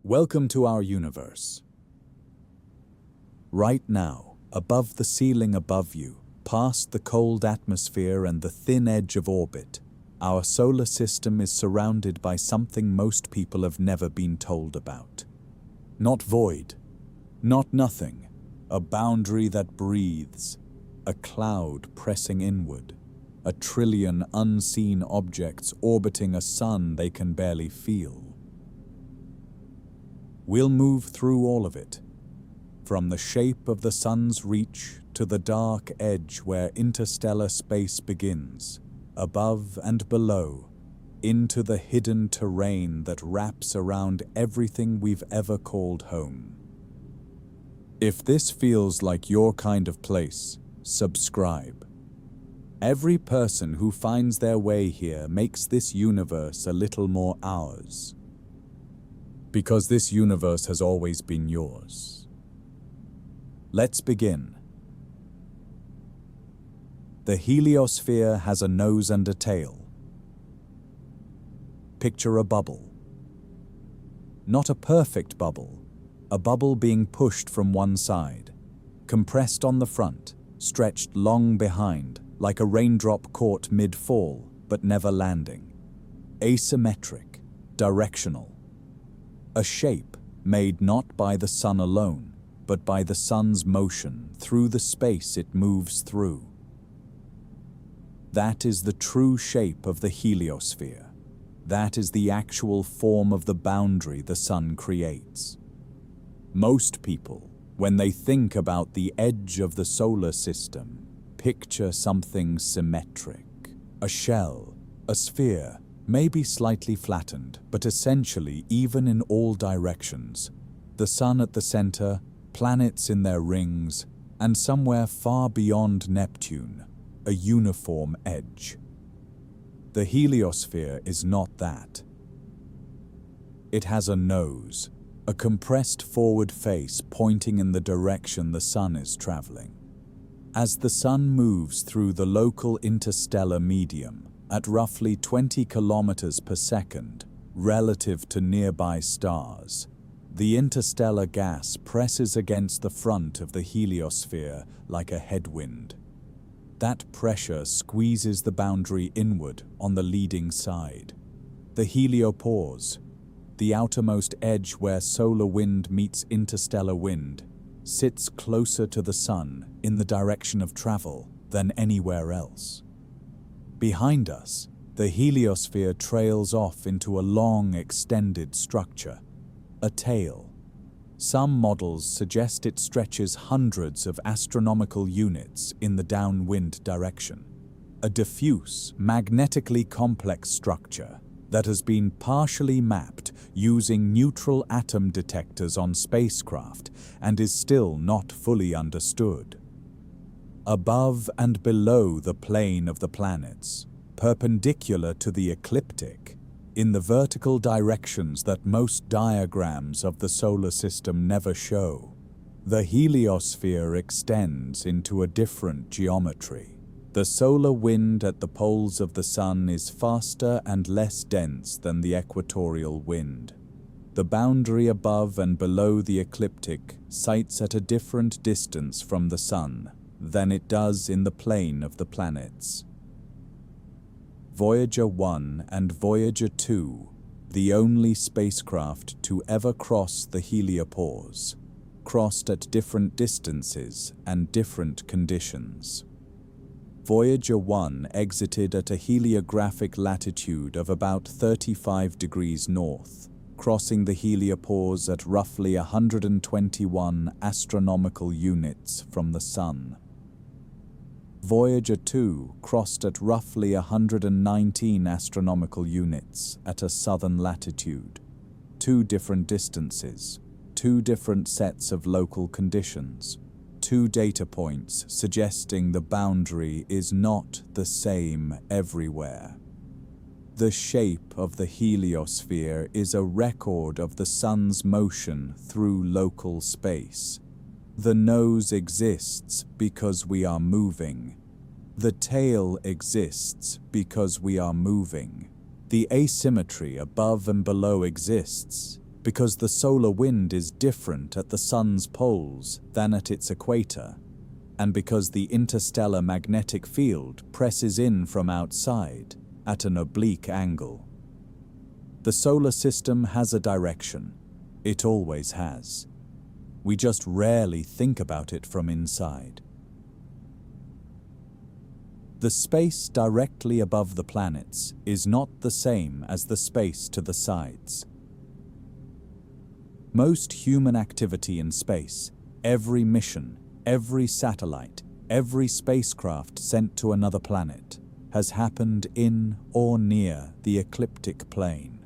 Welcome to our universe. Right now, above the ceiling above you, past the cold atmosphere and the thin edge of orbit, our solar system is surrounded by something most people have never been told about. Not void, not nothing, a boundary that breathes, a cloud pressing inward, a trillion unseen objects orbiting a sun they can barely feel. We'll move through all of it, from the shape of the sun's reach to the dark edge where interstellar space begins, above and below, into the hidden terrain that wraps around everything we've ever called home. If this feels like your kind of place, subscribe. Every person who finds their way here makes this universe a little more ours. Because this universe has always been yours. Let's begin. The heliosphere has a nose and a tail. Picture a bubble. Not a perfect bubble, a bubble being pushed from one side, compressed on the front, stretched long behind, like a raindrop caught mid-fall, but never landing. Asymmetric, directional. A shape made not by the sun alone, but by the sun's motion through the space it moves through. That is the true shape of the heliosphere. That is the actual form of the boundary the sun creates. Most people, when they think about the edge of the solar system, picture something symmetric. A shell, a sphere, maybe slightly flattened, but essentially even in all directions. The sun at the center, planets in their rings, and somewhere far beyond Neptune, a uniform edge. The heliosphere is not that. It has a nose, a compressed forward face pointing in the direction the sun is traveling. As the sun moves through the local interstellar medium, at roughly 20 kilometers per second, relative to nearby stars, the interstellar gas presses against the front of the heliosphere like a headwind. That pressure squeezes the boundary inward on the leading side. The heliopause, the outermost edge where solar wind meets interstellar wind, sits closer to the sun in the direction of travel than anywhere else. Behind us, the heliosphere trails off into a long, extended structure, a tail. Some models suggest it stretches hundreds of astronomical units in the downwind direction, a diffuse, magnetically complex structure that has been partially mapped using neutral atom detectors on spacecraft and is still not fully understood. Above and below the plane of the planets, perpendicular to the ecliptic, in the vertical directions that most diagrams of the solar system never show, the heliosphere extends into a different geometry. The solar wind at the poles of the sun is faster and less dense than the equatorial wind. The boundary above and below the ecliptic sites at a different distance from the sun than it does in the plane of the planets. Voyager 1 and Voyager 2, the only spacecraft to ever cross the heliopause, crossed at different distances and different conditions. Voyager 1 exited at a heliographic latitude of about 35 degrees north, crossing the heliopause at roughly 121 astronomical units from the sun. Voyager 2 crossed at roughly 119 astronomical units at a southern latitude. Two different distances, two different sets of local conditions, two data points suggesting the boundary is not the same everywhere. The shape of the heliosphere is a record of the sun's motion through local space. The nose exists because we are moving. The tail exists because we are moving. The asymmetry above and below exists because the solar wind is different at the sun's poles than at its equator, and because the interstellar magnetic field presses in from outside at an oblique angle. The solar system has a direction. It always has. We just rarely think about it from inside. The space directly above the planets is not the same as the space to the sides. Most human activity in space, every mission, every satellite, every spacecraft sent to another planet, has happened in or near the ecliptic plane,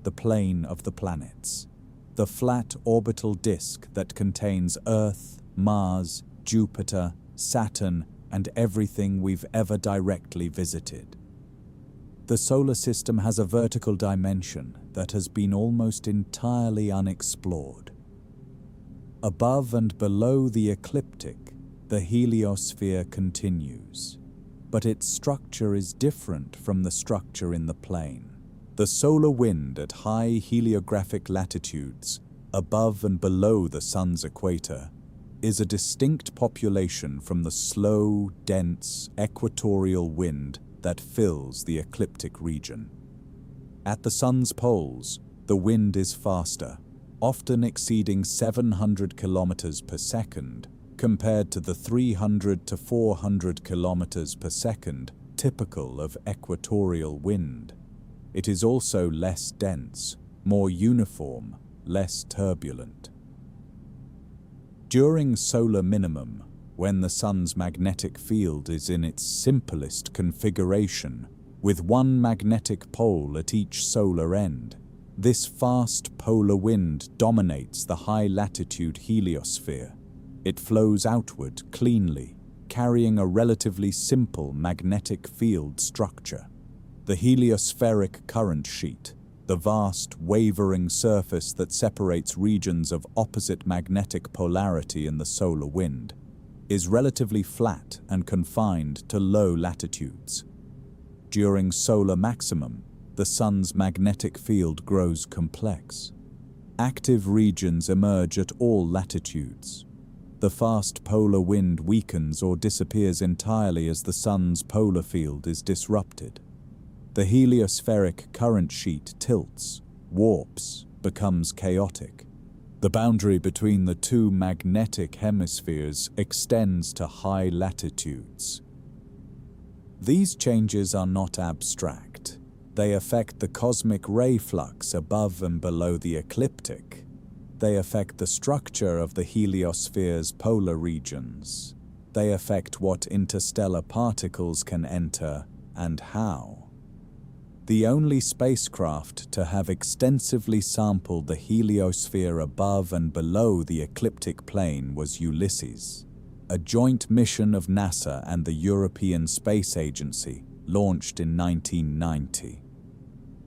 the plane of the planets, the flat orbital disk that contains Earth, Mars, Jupiter, Saturn, and everything we've ever directly visited. The solar system has a vertical dimension that has been almost entirely unexplored. Above and below the ecliptic, the heliosphere continues, but its structure is different from the structure in the plane. The solar wind at high heliographic latitudes, above and below the sun's equator, is a distinct population from the slow, dense, equatorial wind that fills the ecliptic region. At the sun's poles, the wind is faster, often exceeding 700 kilometers per second, compared to the 300 to 400 kilometers per second typical of equatorial wind. It is also less dense, more uniform, less turbulent. During solar minimum, when the sun's magnetic field is in its simplest configuration, with one magnetic pole at each solar end, this fast polar wind dominates the high-latitude heliosphere. It flows outward cleanly, carrying a relatively simple magnetic field structure. The heliospheric current sheet, the vast, wavering surface that separates regions of opposite magnetic polarity in the solar wind, is relatively flat and confined to low latitudes. During solar maximum, the sun's magnetic field grows complex. Active regions emerge at all latitudes. The fast polar wind weakens or disappears entirely as the sun's polar field is disrupted. The heliospheric current sheet tilts, warps, becomes chaotic. The boundary between the two magnetic hemispheres extends to high latitudes. These changes are not abstract. They affect the cosmic ray flux above and below the ecliptic. They affect the structure of the heliosphere's polar regions. They affect what interstellar particles can enter and how. The only spacecraft to have extensively sampled the heliosphere above and below the ecliptic plane was Ulysses, a joint mission of NASA and the European Space Agency, launched in 1990.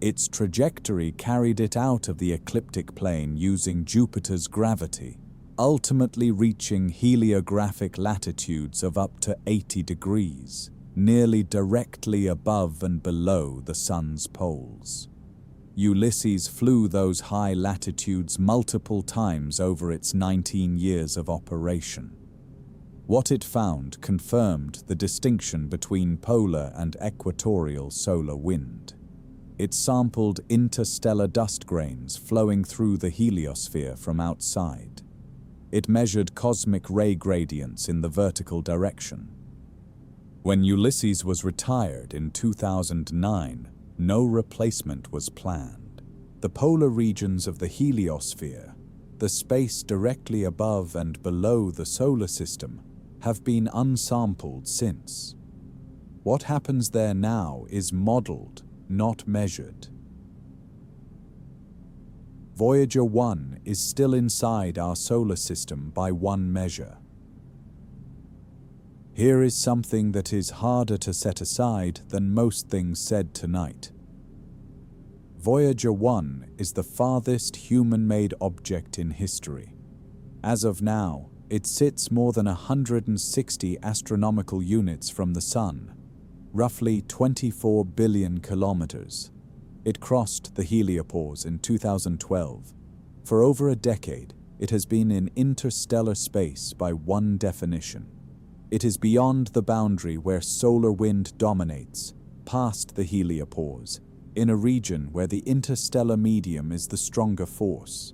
Its trajectory carried it out of the ecliptic plane using Jupiter's gravity, ultimately reaching heliographic latitudes of up to 80 degrees. Nearly directly above and below the sun's poles. Ulysses flew those high latitudes multiple times over its 19 years of operation. What it found confirmed the distinction between polar and equatorial solar wind. It sampled interstellar dust grains flowing through the heliosphere from outside. It measured cosmic ray gradients in the vertical direction. When Ulysses was retired in 2009, no replacement was planned. The polar regions of the heliosphere, the space directly above and below the solar system, have been unsampled since. What happens there now is modeled, not measured. Voyager 1 is still inside our solar system by one measure. Here is something that is harder to set aside than most things said tonight. Voyager 1 is the farthest human-made object in history. As of now, it sits more than 160 astronomical units from the Sun, roughly 24 billion kilometers. It crossed the heliopause in 2012, For over a decade, it has been in interstellar space by one definition. It is beyond the boundary where solar wind dominates, past the heliopause, in a region where the interstellar medium is the stronger force.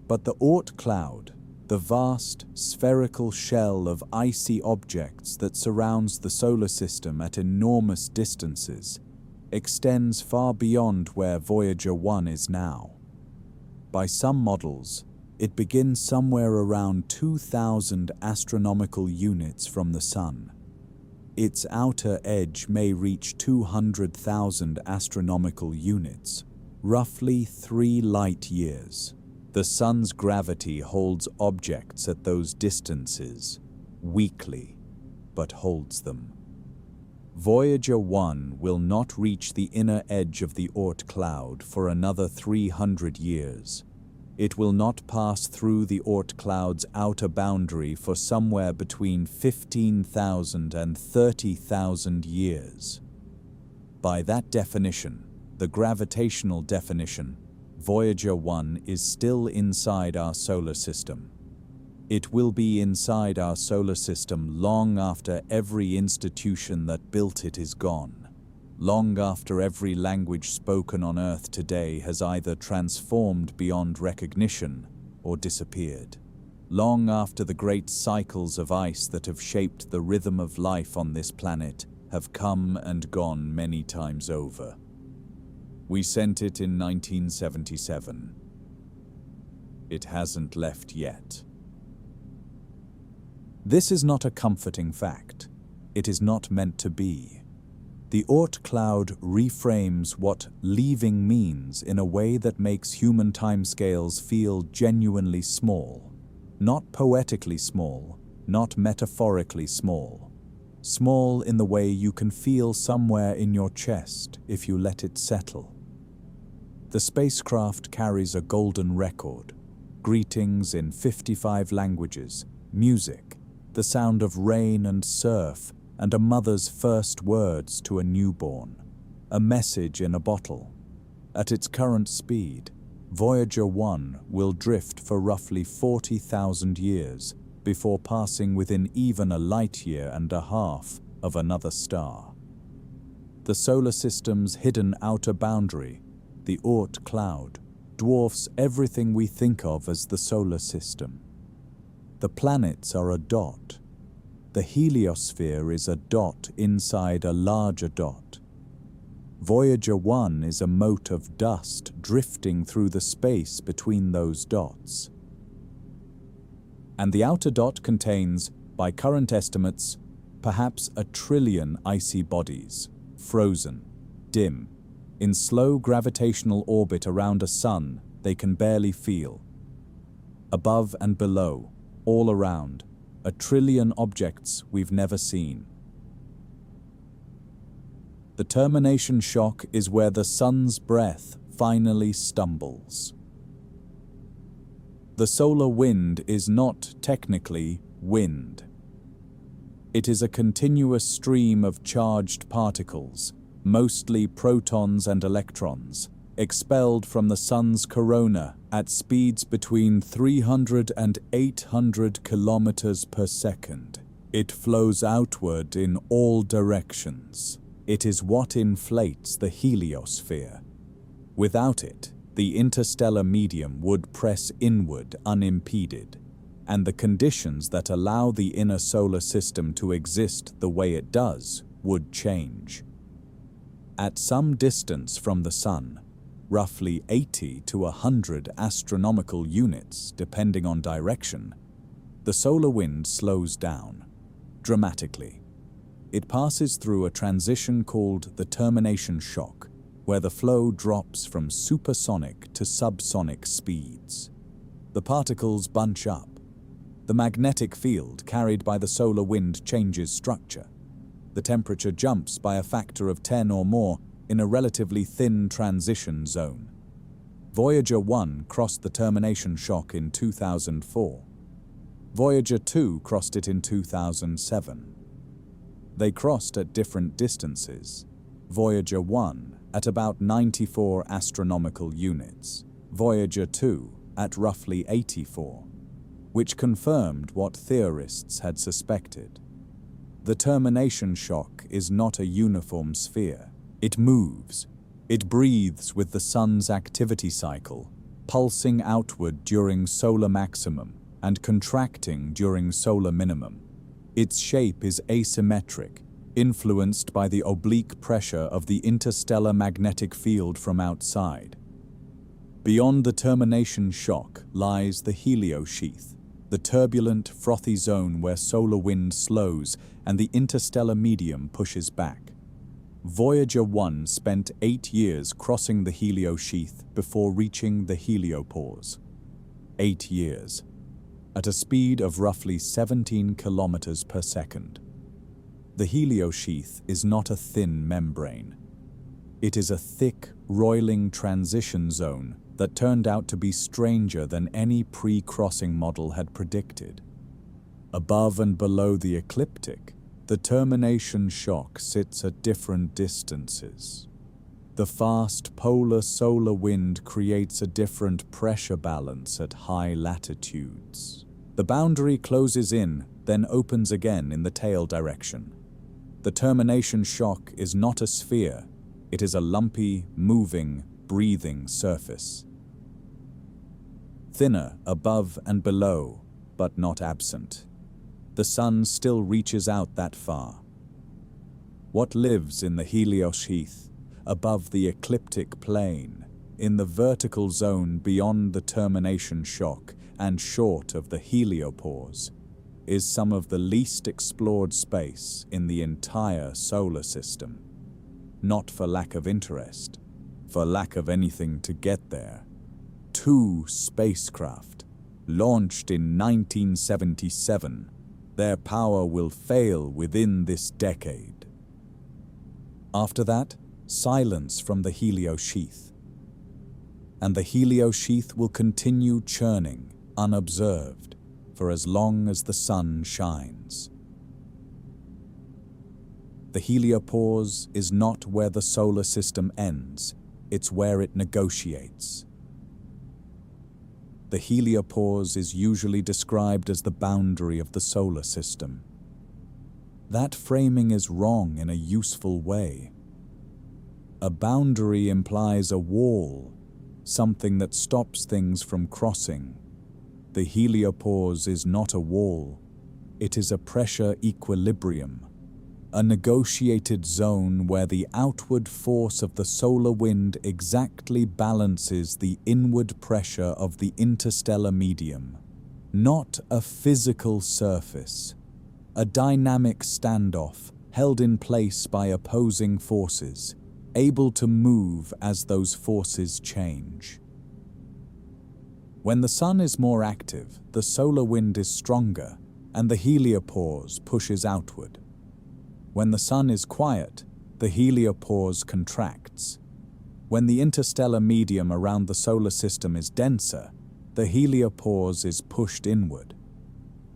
But the Oort Cloud, the vast, spherical shell of icy objects that surrounds the solar system at enormous distances, extends far beyond where Voyager 1 is now. By some models, it begins somewhere around 2,000 astronomical units from the Sun. Its outer edge may reach 200,000 astronomical units, roughly 3 light-years. The Sun's gravity holds objects at those distances, weakly, but holds them. Voyager 1 will not reach the inner edge of the Oort Cloud for another 300 years. It will not pass through the Oort Cloud's outer boundary for somewhere between 15,000 and 30,000 years. By that definition, the gravitational definition, Voyager 1 is still inside our solar system. It will be inside our solar system long after every institution that built it is gone, long after every language spoken on Earth today has either transformed beyond recognition or disappeared, long after the great cycles of ice that have shaped the rhythm of life on this planet have come and gone many times over. We sent it in 1977. It hasn't left yet. This is not a comforting fact. It is not meant to be. The Oort Cloud reframes what leaving means in a way that makes human timescales feel genuinely small. Not poetically small, not metaphorically small. Small in the way you can feel somewhere in your chest if you let it settle. The spacecraft carries a golden record. Greetings in 55 languages, music, the sound of rain and surf, and a mother's first words to a newborn. A message in a bottle. At its current speed, Voyager 1 will drift for roughly 40,000 years before passing within even a light-year and a half of another star. The solar system's hidden outer boundary, the Oort Cloud, dwarfs everything we think of as the solar system. The planets are a dot. The heliosphere is a dot inside a larger dot. Voyager 1 is a mote of dust drifting through the space between those dots. And the outer dot contains, by current estimates, perhaps 1 trillion icy bodies, frozen, dim, in slow gravitational orbit around a sun they can barely feel. Above and below, all around, 1 trillion objects we've never seen. The termination shock is where the sun's breath finally stumbles. The solar wind is not technically wind. It is a continuous stream of charged particles, mostly protons and electrons, expelled from the sun's corona at speeds between 300 and 800 kilometers per second. It flows outward in all directions. It is what inflates the heliosphere. Without it, the interstellar medium would press inward unimpeded, and the conditions that allow the inner solar system to exist the way it does would change. At some distance from the Sun, roughly 80 to 100 astronomical units depending on direction, the solar wind slows down, dramatically. It passes through a transition called the termination shock, where the flow drops from supersonic to subsonic speeds. The particles bunch up. The magnetic field carried by the solar wind changes structure. The temperature jumps by a factor of 10 or more in a relatively thin transition zone. Voyager 1 crossed the termination shock in 2004. Voyager 2 crossed it in 2007. They crossed at different distances. Voyager 1 at about 94 astronomical units. Voyager 2 at roughly 84, which confirmed what theorists had suspected. The termination shock is not a uniform sphere. It moves. It breathes with the sun's activity cycle, pulsing outward during solar maximum and contracting during solar minimum. Its shape is asymmetric, influenced by the oblique pressure of the interstellar magnetic field from outside. Beyond the termination shock lies the heliosheath, the turbulent, frothy zone where solar wind slows and the interstellar medium pushes back. Voyager 1 spent 8 years crossing the heliosheath before reaching the heliopause. 8 years, at a speed of roughly 17 kilometers per second. The heliosheath is not a thin membrane. It is a thick, roiling transition zone that turned out to be stranger than any pre-crossing model had predicted. Above and below the ecliptic, the termination shock sits at different distances. The fast polar solar wind creates a different pressure balance at high latitudes. The boundary closes in, then opens again in the tail direction. The termination shock is not a sphere, it is a lumpy, moving, breathing surface. Thinner above and below, but not absent. The sun still reaches out that far. What lives in the heliosheath, above the ecliptic plane, in the vertical zone beyond the termination shock and short of the heliopause, is some of the least explored space in the entire solar system. Not for lack of interest, for lack of anything to get there. 2 spacecraft, launched in 1977, their power will fail within this decade. After that, silence from the heliosheath. And the heliosheath will continue churning, unobserved, for as long as the sun shines. The heliopause is not where the solar system ends, it's where it negotiates. The heliopause is usually described as the boundary of the solar system. That framing is wrong in a useful way. A boundary implies a wall, something that stops things from crossing. The heliopause is not a wall, it is a pressure equilibrium, a negotiated zone where the outward force of the solar wind exactly balances the inward pressure of the interstellar medium. Not a physical surface, a dynamic standoff held in place by opposing forces, able to move as those forces change. When the sun is more active, the solar wind is stronger, and the heliopause pushes outward. When the sun is quiet, the heliopause contracts. When the interstellar medium around the solar system is denser, the heliopause is pushed inward.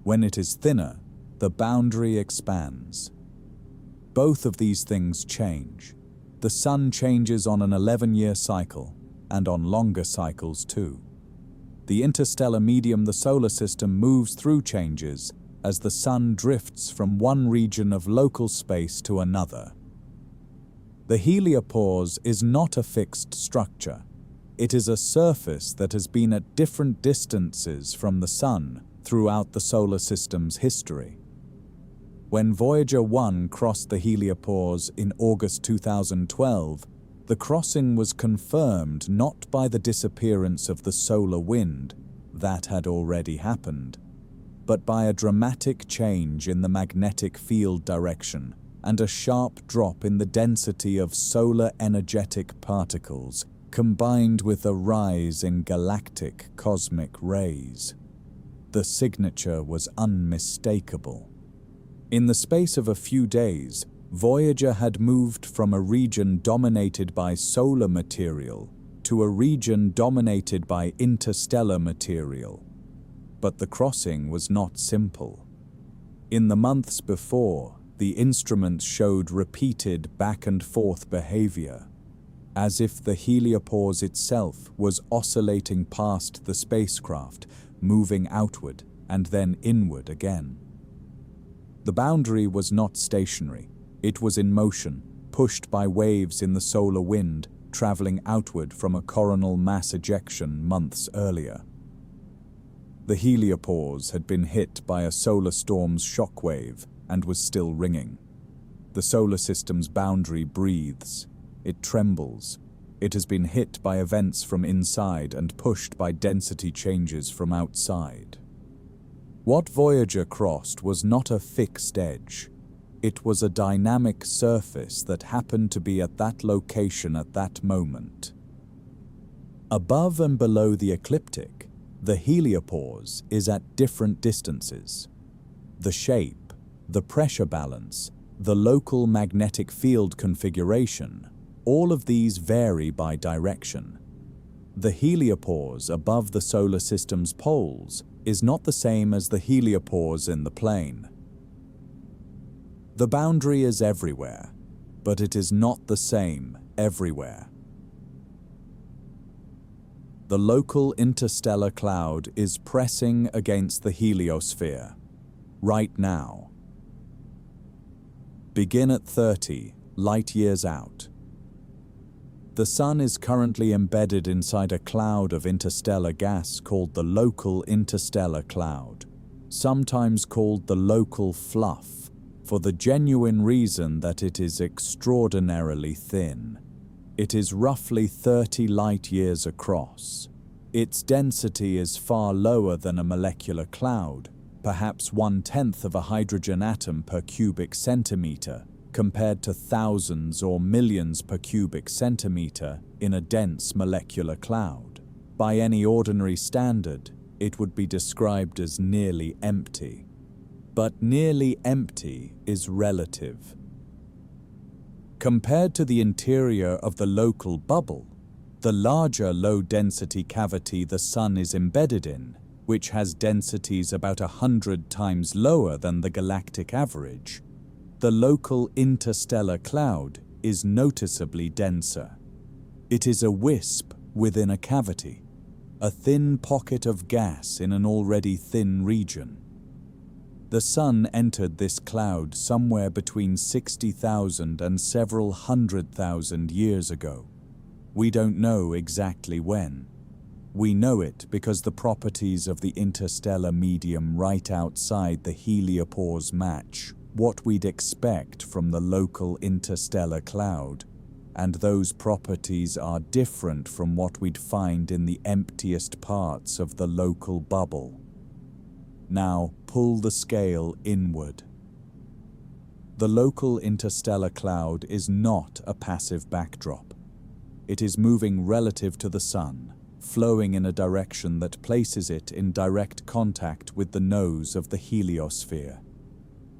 When it is thinner, the boundary expands. Both of these things change. The sun changes on an 11-year cycle, and on longer cycles too. The interstellar medium, the solar system, moves through changes as the sun drifts from one region of local space to another. The heliopause is not a fixed structure. It is a surface that has been at different distances from the sun throughout the solar system's history. When Voyager 1 crossed the heliopause in August 2012, the crossing was confirmed not by the disappearance of the solar wind, that had already happened, but by a dramatic change in the magnetic field direction and a sharp drop in the density of solar energetic particles, combined with a rise in galactic cosmic rays. The signature was unmistakable. In the space of a few days, Voyager had moved from a region dominated by solar material to a region dominated by interstellar material. But the crossing was not simple. In the months before, the instruments showed repeated back-and-forth behavior. as if the heliopause itself was oscillating past the spacecraft, moving outward and then inward again. The boundary was not stationary. It was in motion, pushed by waves in the solar wind, traveling outward from a coronal mass ejection months earlier. The heliopause had been hit by a solar storm's shockwave and was still ringing. The solar system's boundary breathes. It trembles. It has been hit by events from inside and pushed by density changes from outside. What Voyager crossed was not a fixed edge. It was a dynamic surface that happened to be at that location at that moment. Above and below the ecliptic, the heliopause is at different distances. The shape, the pressure balance, the local magnetic field configuration, all of these vary by direction. The heliopause above the solar system's poles is not the same as the heliopause in the plane. The boundary is everywhere, but it is not the same everywhere. The local interstellar cloud is pressing against the heliosphere right now. Begin at 30 light-years out. The Sun is currently embedded inside a cloud of interstellar gas called the local interstellar cloud, sometimes called the local fluff, for the genuine reason that it is extraordinarily thin. It is roughly 30 light-years across. Its density is far lower than a molecular cloud, perhaps 1/10 of a hydrogen atom per cubic centimeter, compared to thousands or millions per cubic centimeter in a dense molecular cloud. By any ordinary standard, it would be described as nearly empty. But nearly empty is relative. Compared to the interior of the local bubble, the larger low-density cavity the Sun is embedded in, which has densities about 100 times lower than the galactic average, the local interstellar cloud is noticeably denser. It is a wisp within a cavity, a thin pocket of gas in an already thin region. The Sun entered this cloud somewhere between 60,000 and several 100,000 years ago. We don't know exactly when. We know it because the properties of the interstellar medium right outside the heliopause match what we'd expect from the local interstellar cloud, and those properties are different from what we'd find in the emptiest parts of the local bubble. Now pull the scale inward. The local interstellar cloud is not a passive backdrop. It is moving relative to the Sun, flowing in a direction that places it in direct contact with the nose of the heliosphere.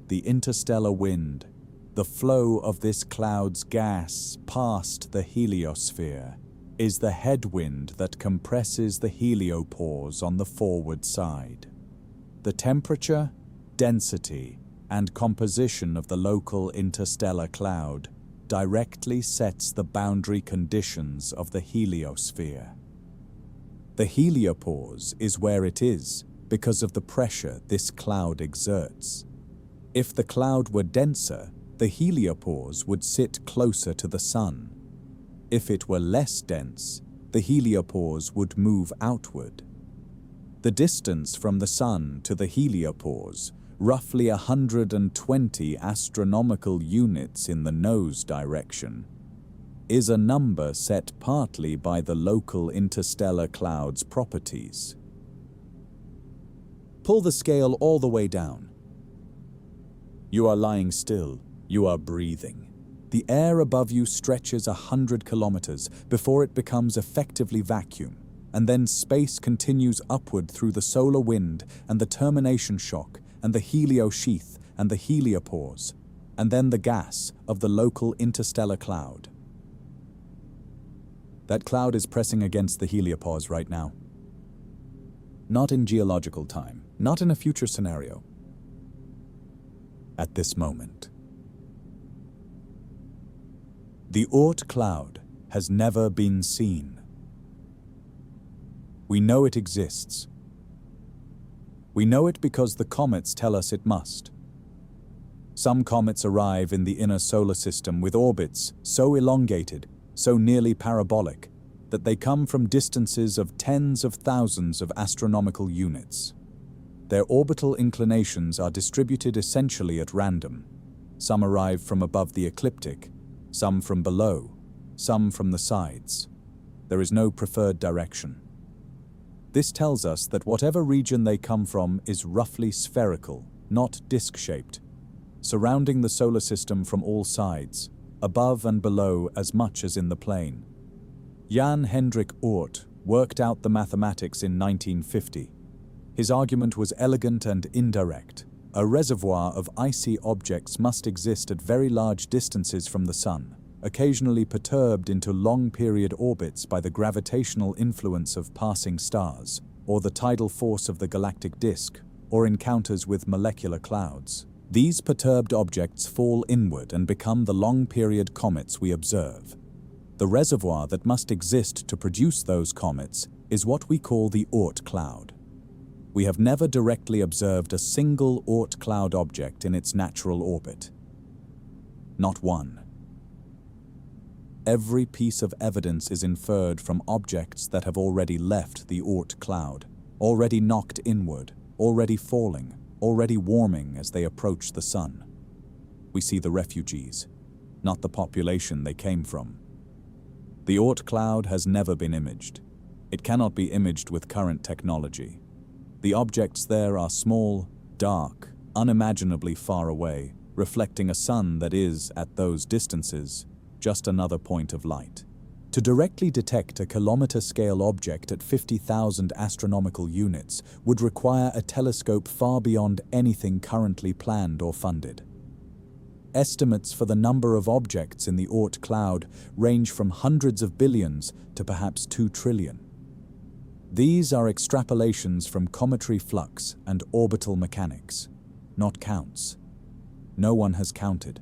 The interstellar wind, the flow of this cloud's gas past the heliosphere, is the headwind that compresses the heliopause on the forward side. The temperature, density, and composition of the local interstellar cloud directly sets the boundary conditions of the heliosphere. The heliopause is where it is because of the pressure this cloud exerts. If the cloud were denser, the heliopause would sit closer to the Sun. If it were less dense, the heliopause would move outward. The distance from the Sun to the heliopause, roughly 120 astronomical units in the nose direction, is a number set partly by the local interstellar cloud's properties. Pull the scale all the way down. You are lying still. You are breathing. The air above you stretches 100 kilometers before it becomes effectively vacuum, and then space continues upward through the solar wind and the termination shock and the heliosheath and the heliopause, and then the gas of the local interstellar cloud. That cloud is pressing against the heliopause right now. Not in geological time, not in a future scenario. At this moment. The Oort Cloud has never been seen. We know it exists. We know it because the comets tell us it must. Some comets arrive in the inner solar system with orbits so elongated, so nearly parabolic, that they come from distances of tens of thousands of astronomical units. Their orbital inclinations are distributed essentially at random. Some arrive from above the ecliptic, some from below, some from the sides. There is no preferred direction. This tells us that whatever region they come from is roughly spherical, not disc-shaped, surrounding the solar system from all sides, above and below as much as in the plane. Jan Hendrik Oort worked out the mathematics in 1950. His argument was elegant and indirect. A reservoir of icy objects must exist at very large distances from the Sun, occasionally perturbed into long-period orbits by the gravitational influence of passing stars, or the tidal force of the galactic disk, or encounters with molecular clouds. These perturbed objects fall inward and become the long-period comets we observe. The reservoir that must exist to produce those comets is what we call the Oort Cloud. We have never directly observed a single Oort Cloud object in its natural orbit. Not one. Every piece of evidence is inferred from objects that have already left the Oort Cloud, already knocked inward, already falling, already warming as they approach the Sun. We see the refugees, not the population they came from. The Oort Cloud has never been imaged. It cannot be imaged with current technology. The objects there are small, dark, unimaginably far away, reflecting a sun that is, at those distances, just another point of light. To directly detect a kilometer-scale object at 50,000 astronomical units would require a telescope far beyond anything currently planned or funded. Estimates for the number of objects in the Oort Cloud range from hundreds of billions to perhaps 2 trillion. These are extrapolations from cometary flux and orbital mechanics, not counts. No one has counted.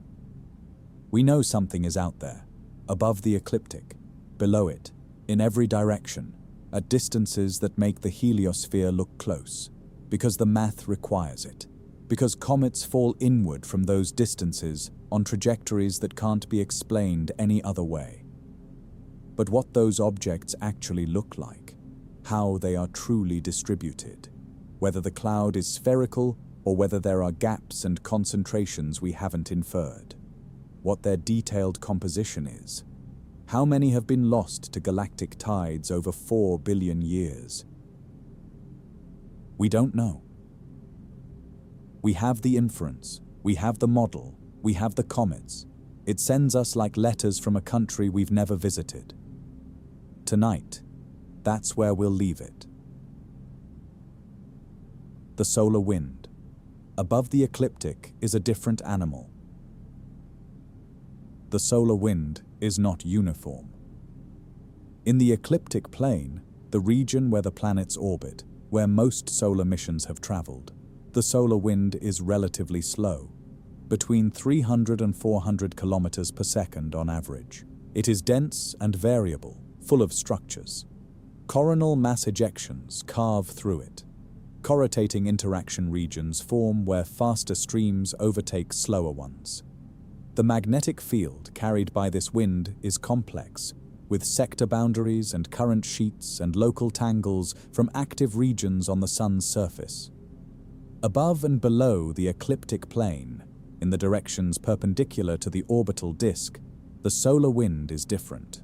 We know something is out there, above the ecliptic, below it, in every direction, at distances that make the heliosphere look close, because the math requires it, because comets fall inward from those distances on trajectories that can't be explained any other way. But what those objects actually look like, how they are truly distributed, whether the cloud is spherical or whether there are gaps and concentrations we haven't inferred, what their detailed composition is, how many have been lost to galactic tides over 4 billion years. We don't know. We have the inference, we have the model, we have the comets. It sends us like letters from a country we've never visited. Tonight, that's where we'll leave it. The solar wind. Above the ecliptic is a different animal. The solar wind is not uniform. In the ecliptic plane, the region where the planets orbit, where most solar missions have traveled, the solar wind is relatively slow, between 300 and 400 kilometers per second on average. It is dense and variable, full of structures. Coronal mass ejections carve through it. Corrotating interaction regions form where faster streams overtake slower ones. The magnetic field carried by this wind is complex, with sector boundaries and current sheets and local tangles from active regions on the Sun's surface. Above and below the ecliptic plane, in the directions perpendicular to the orbital disk, the solar wind is different.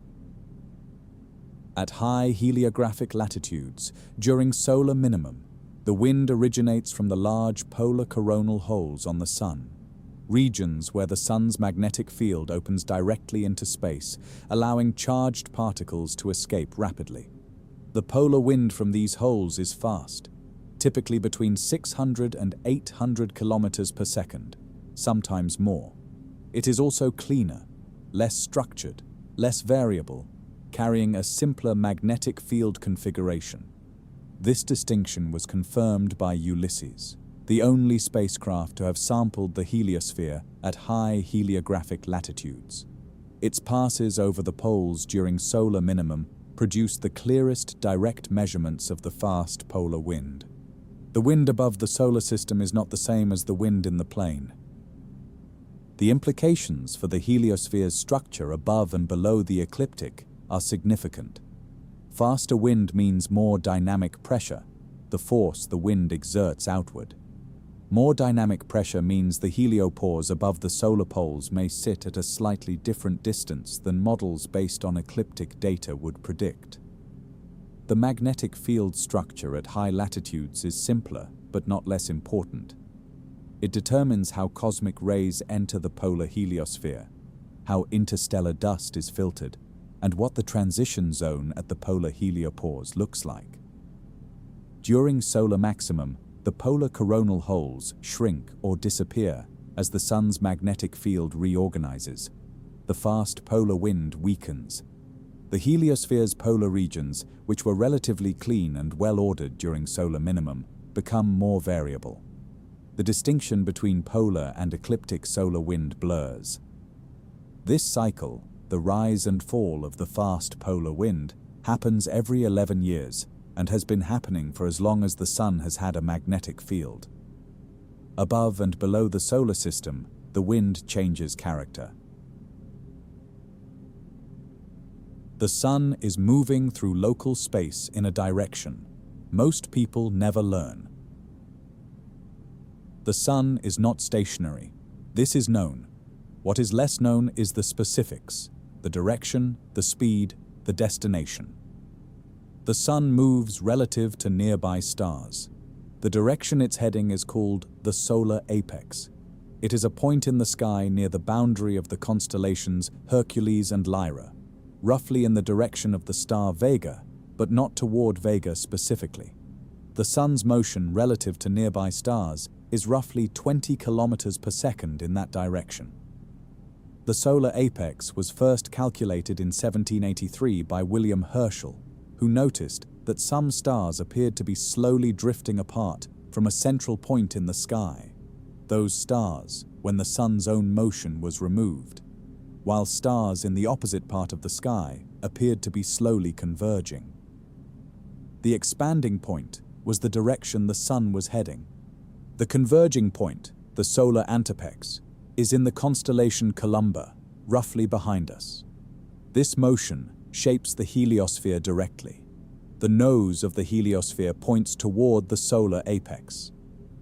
At high heliographic latitudes, during solar minimum, the wind originates from the large polar coronal holes on the Sun, regions where the Sun's magnetic field opens directly into space, allowing charged particles to escape rapidly. The polar wind from these holes is fast, typically between 600 and 800 kilometers per second, sometimes more. It is also cleaner, less structured, less variable, carrying a simpler magnetic field configuration. This distinction was confirmed by Ulysses, the only spacecraft to have sampled the heliosphere at high heliographic latitudes. Its passes over the poles during solar minimum produce the clearest direct measurements of the fast polar wind. The wind above the solar system is not the same as the wind in the plane. The implications for the heliosphere's structure above and below the ecliptic are significant. Faster wind means more dynamic pressure, the force the wind exerts outward. More dynamic pressure means the heliopause above the solar poles may sit at a slightly different distance than models based on ecliptic data would predict. The magnetic field structure at high latitudes is simpler, but not less important. It determines how cosmic rays enter the polar heliosphere, how interstellar dust is filtered, and what the transition zone at the polar heliopause looks like. During solar maximum, the polar coronal holes shrink or disappear as the sun's magnetic field reorganizes. The fast polar wind weakens. The heliosphere's polar regions, which were relatively clean and well-ordered during solar minimum, become more variable. The distinction between polar and ecliptic solar wind blurs. This cycle, the rise and fall of the fast polar wind, happens every 11 years and has been happening for as long as the sun has had a magnetic field. Above and below the solar system, the wind changes character. The sun is moving through local space in a direction most people never learn. The sun is not stationary. This is known. What is less known is the specifics, the direction, the speed, the destination. The sun moves relative to nearby stars. The direction it's heading is called the solar apex. It is a point in the sky near the boundary of the constellations Hercules and Lyra, roughly in the direction of the star Vega, but not toward Vega specifically. The sun's motion relative to nearby stars is roughly 20 kilometers per second in that direction. The solar apex was first calculated in 1783 by William Herschel, who noticed that some stars appeared to be slowly drifting apart from a central point in the sky. Those stars, when the sun's own motion was removed, while stars in the opposite part of the sky appeared to be slowly converging. The expanding point was the direction the sun was heading. The converging point, the solar antepex, is in the constellation Columba, roughly behind us. This motion shapes the heliosphere directly. The nose of the heliosphere points toward the solar apex.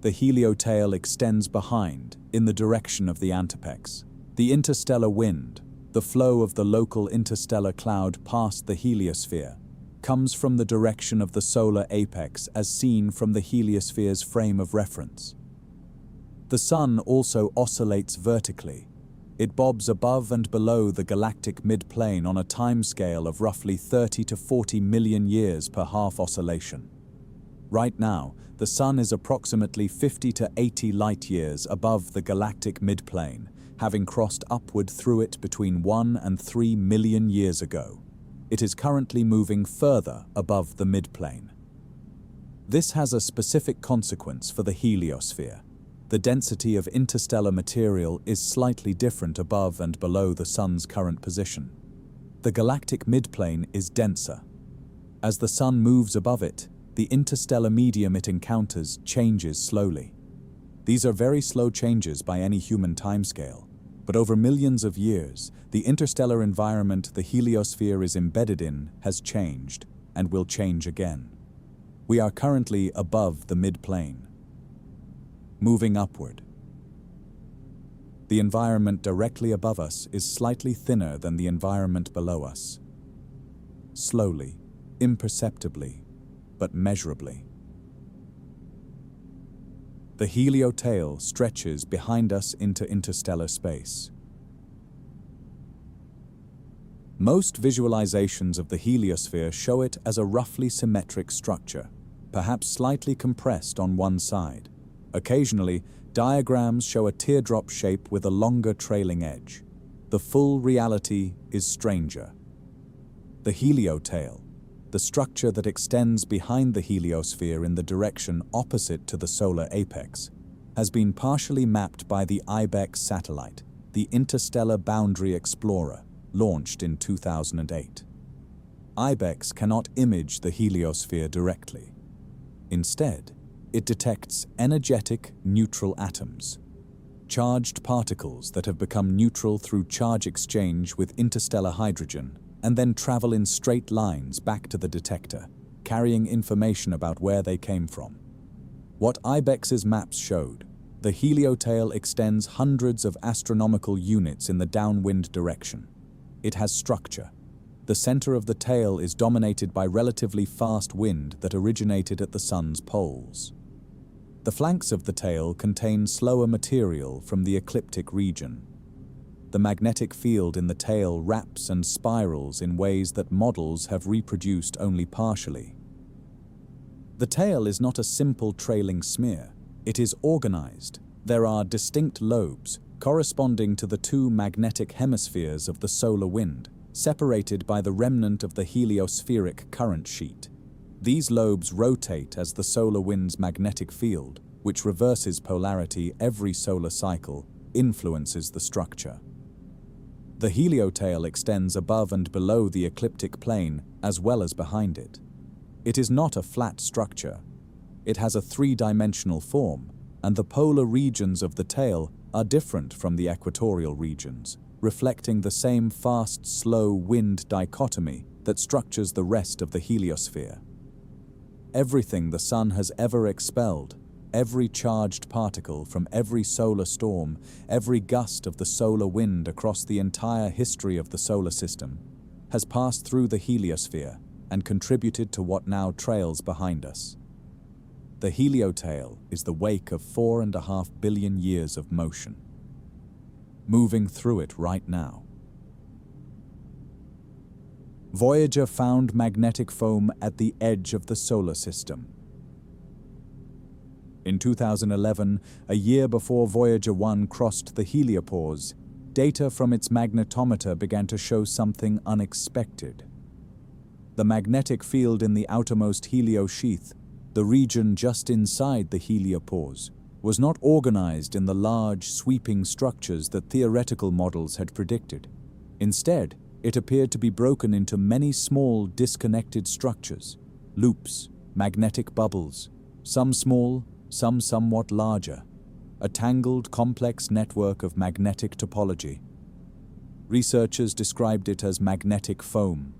The heliotail extends behind, in the direction of the antepex. The interstellar wind, the flow of the local interstellar cloud past the heliosphere, comes from the direction of the solar apex as seen from the heliosphere's frame of reference. The sun also oscillates vertically. It bobs above and below the galactic midplane on a timescale of roughly 30 to 40 million years per half oscillation. Right now, the sun is approximately 50 to 80 light-years above the galactic midplane, having crossed upward through it between 1 and 3 million years ago. It is currently moving further above the midplane. This has a specific consequence for the heliosphere. The density of interstellar material is slightly different above and below the sun's current position. The galactic midplane is denser. As the sun moves above it, the interstellar medium it encounters changes slowly. These are very slow changes by any human timescale, but over millions of years, the interstellar environment the heliosphere is embedded in has changed and will change again. We are currently above the midplane. Moving upward. The environment directly above us is slightly thinner than the environment below us. Slowly, imperceptibly, but measurably. The heliotail stretches behind us into interstellar space. Most visualizations of the heliosphere show it as a roughly symmetric structure, perhaps slightly compressed on one side. Occasionally, diagrams show a teardrop shape with a longer trailing edge. The full reality is stranger. The heliotail, the structure that extends behind the heliosphere in the direction opposite to the solar apex, has been partially mapped by the IBEX satellite, the Interstellar Boundary Explorer, launched in 2008. IBEX cannot image the heliosphere directly. Instead, it detects energetic neutral atoms, charged particles that have become neutral through charge exchange with interstellar hydrogen and then travel in straight lines back to the detector, carrying information about where they came from. What IBEX's maps showed, the heliotail extends hundreds of astronomical units in the downwind direction. It has structure. The center of the tail is dominated by relatively fast wind that originated at the sun's poles. The flanks of the tail contain slower material from the ecliptic region. The magnetic field in the tail wraps and spirals in ways that models have reproduced only partially. The tail is not a simple trailing smear. It is organized. There are distinct lobes corresponding to the two magnetic hemispheres of the solar wind, separated by the remnant of the heliospheric current sheet. These lobes rotate as the solar wind's magnetic field, which reverses polarity every solar cycle, influences the structure. The heliotail extends above and below the ecliptic plane as well as behind it. It is not a flat structure. It has a three-dimensional form, and the polar regions of the tail are different from the equatorial regions, reflecting the same fast-slow wind dichotomy that structures the rest of the heliosphere. Everything the sun has ever expelled, every charged particle from every solar storm, every gust of the solar wind across the entire history of the solar system, has passed through the heliosphere and contributed to what now trails behind us. The heliotail is the wake of 4.5 billion years of motion, moving through it right now. Voyager found magnetic foam at the edge of the solar system. In 2011, a year before Voyager 1 crossed the heliopause, data from its magnetometer began to show something unexpected. The magnetic field in the outermost heliosheath, the region just inside the heliopause, was not organized in the large, sweeping structures that theoretical models had predicted. Instead, it appeared to be broken into many small, disconnected structures, loops, magnetic bubbles, some small, some somewhat larger, a tangled, complex network of magnetic topology. Researchers described it as magnetic foam.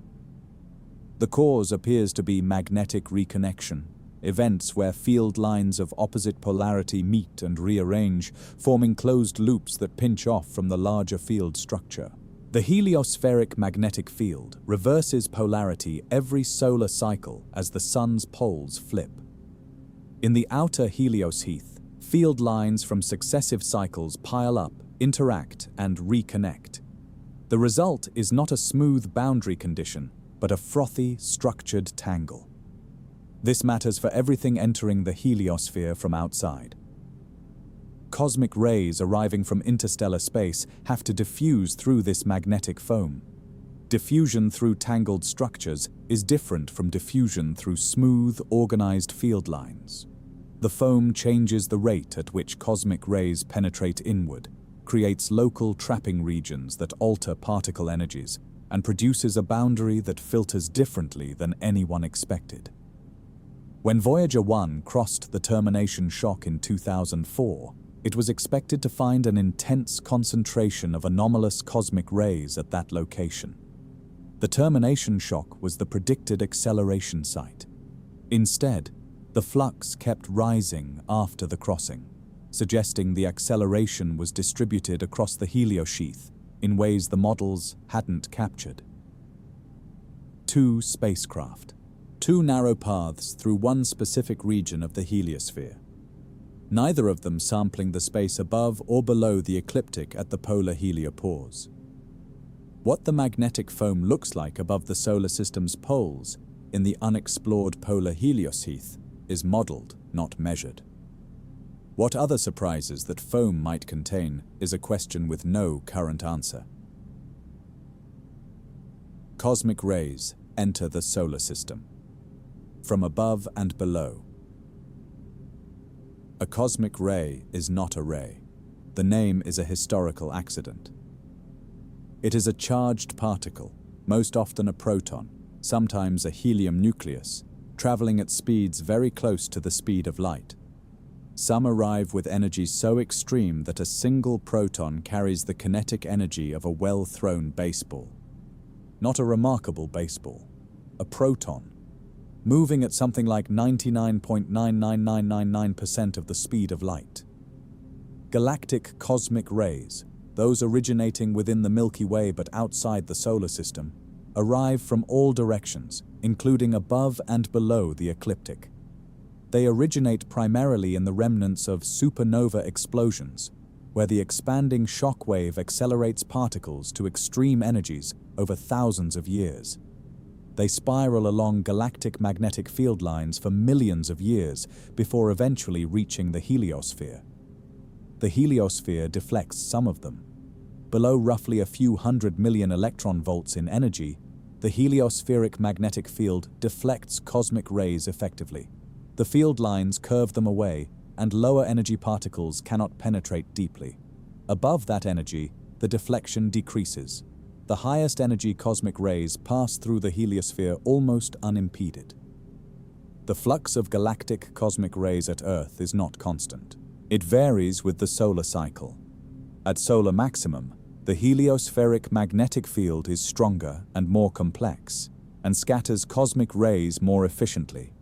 The cause appears to be magnetic reconnection, events where field lines of opposite polarity meet and rearrange, forming closed loops that pinch off from the larger field structure. The heliospheric magnetic field reverses polarity every solar cycle as the sun's poles flip. In the outer heliosheath, field lines from successive cycles pile up, interact, and reconnect. The result is not a smooth boundary condition, but a frothy, structured tangle. This matters for everything entering the heliosphere from outside. Cosmic rays arriving from interstellar space have to diffuse through this magnetic foam. Diffusion through tangled structures is different from diffusion through smooth, organized field lines. The foam changes the rate at which cosmic rays penetrate inward, creates local trapping regions that alter particle energies, and produces a boundary that filters differently than anyone expected. When Voyager 1 crossed the termination shock in 2004, it was expected to find an intense concentration of anomalous cosmic rays at that location. The termination shock was the predicted acceleration site. Instead, the flux kept rising after the crossing, suggesting the acceleration was distributed across the heliosheath in ways the models hadn't captured. Two spacecraft. Two narrow paths through one specific region of the heliosphere, neither of them sampling the space above or below the ecliptic at the polar heliopause. What the magnetic foam looks like above the solar system's poles in the unexplored polar heliosheath is modeled, not measured. What other surprises that foam might contain is a question with no current answer. Cosmic rays enter the solar system, from above and below. A cosmic ray is not a ray. The name is a historical accident. It is a charged particle, most often a proton, sometimes a helium nucleus, traveling at speeds very close to the speed of light. Some arrive with energy so extreme that a single proton carries the kinetic energy of a well-thrown baseball. Not a remarkable baseball, a proton, moving at something like 99.99999% of the speed of light. Galactic cosmic rays, those originating within the Milky Way but outside the solar system, arrive from all directions, including above and below the ecliptic. They originate primarily in the remnants of supernova explosions, where the expanding shock wave accelerates particles to extreme energies over thousands of years. They spiral along galactic magnetic field lines for millions of years before eventually reaching the heliosphere. The heliosphere deflects some of them. Below roughly a few 100 million electron volts in energy, the heliospheric magnetic field deflects cosmic rays effectively. The field lines curve them away, and lower energy particles cannot penetrate deeply. Above that energy, the deflection decreases. The highest energy cosmic rays pass through the heliosphere almost unimpeded. The flux of galactic cosmic rays at Earth is not constant. It varies with the solar cycle. At solar maximum, the heliospheric magnetic field is stronger and more complex, and scatters cosmic rays more efficiently.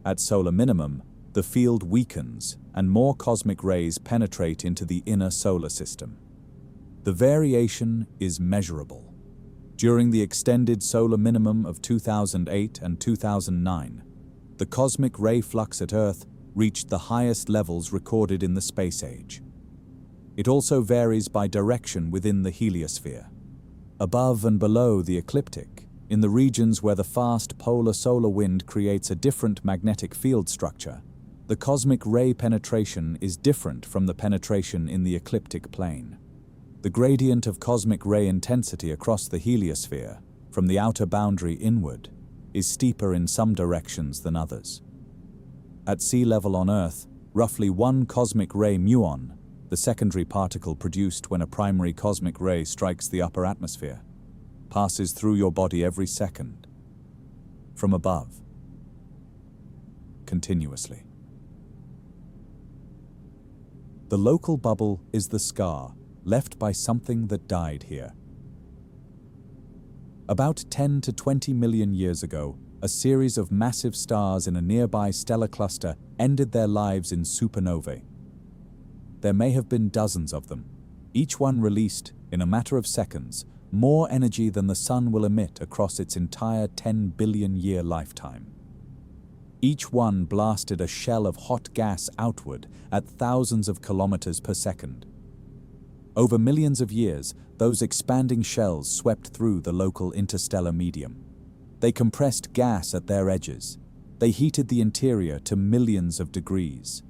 At solar minimum, the field weakens and more cosmic rays penetrate into the inner solar system. The variation is measurable. During the extended solar minimum of 2008 and 2009, the cosmic ray flux at Earth reached the highest levels recorded in the space age. It also varies by direction within the heliosphere. Above and below the ecliptic, in the regions where the fast polar solar wind creates a different magnetic field structure, the cosmic ray penetration is different from the penetration in the ecliptic plane. The gradient of cosmic ray intensity across the heliosphere, from the outer boundary inward, is steeper in some directions than others. At sea level on Earth, roughly 1 cosmic ray muon, the secondary particle produced when a primary cosmic ray strikes the upper atmosphere, passes through your body every second, from above, continuously. The local bubble is the scar left by something that died here. About 10 to 20 million years ago, a series of massive stars in a nearby stellar cluster ended their lives in supernovae. There may have been dozens of them. Each one released, in a matter of seconds, more energy than the Sun will emit across its entire 10 billion year lifetime. Each one blasted a shell of hot gas outward at thousands of kilometers per second. Over millions of years, those expanding shells swept through the local interstellar medium. They compressed gas at their edges. They heated the interior to millions of degrees.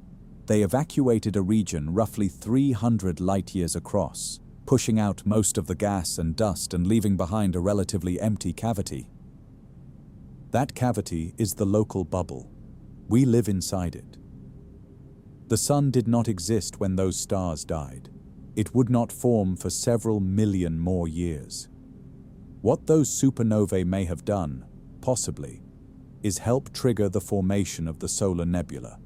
They evacuated a region roughly 300 light-years across, pushing out most of the gas and dust and leaving behind a relatively empty cavity. That cavity is the local bubble. We live inside it. The Sun did not exist when those stars died. It would not form for several million more years. What those supernovae may have done, possibly, is help trigger the formation of the solar nebula.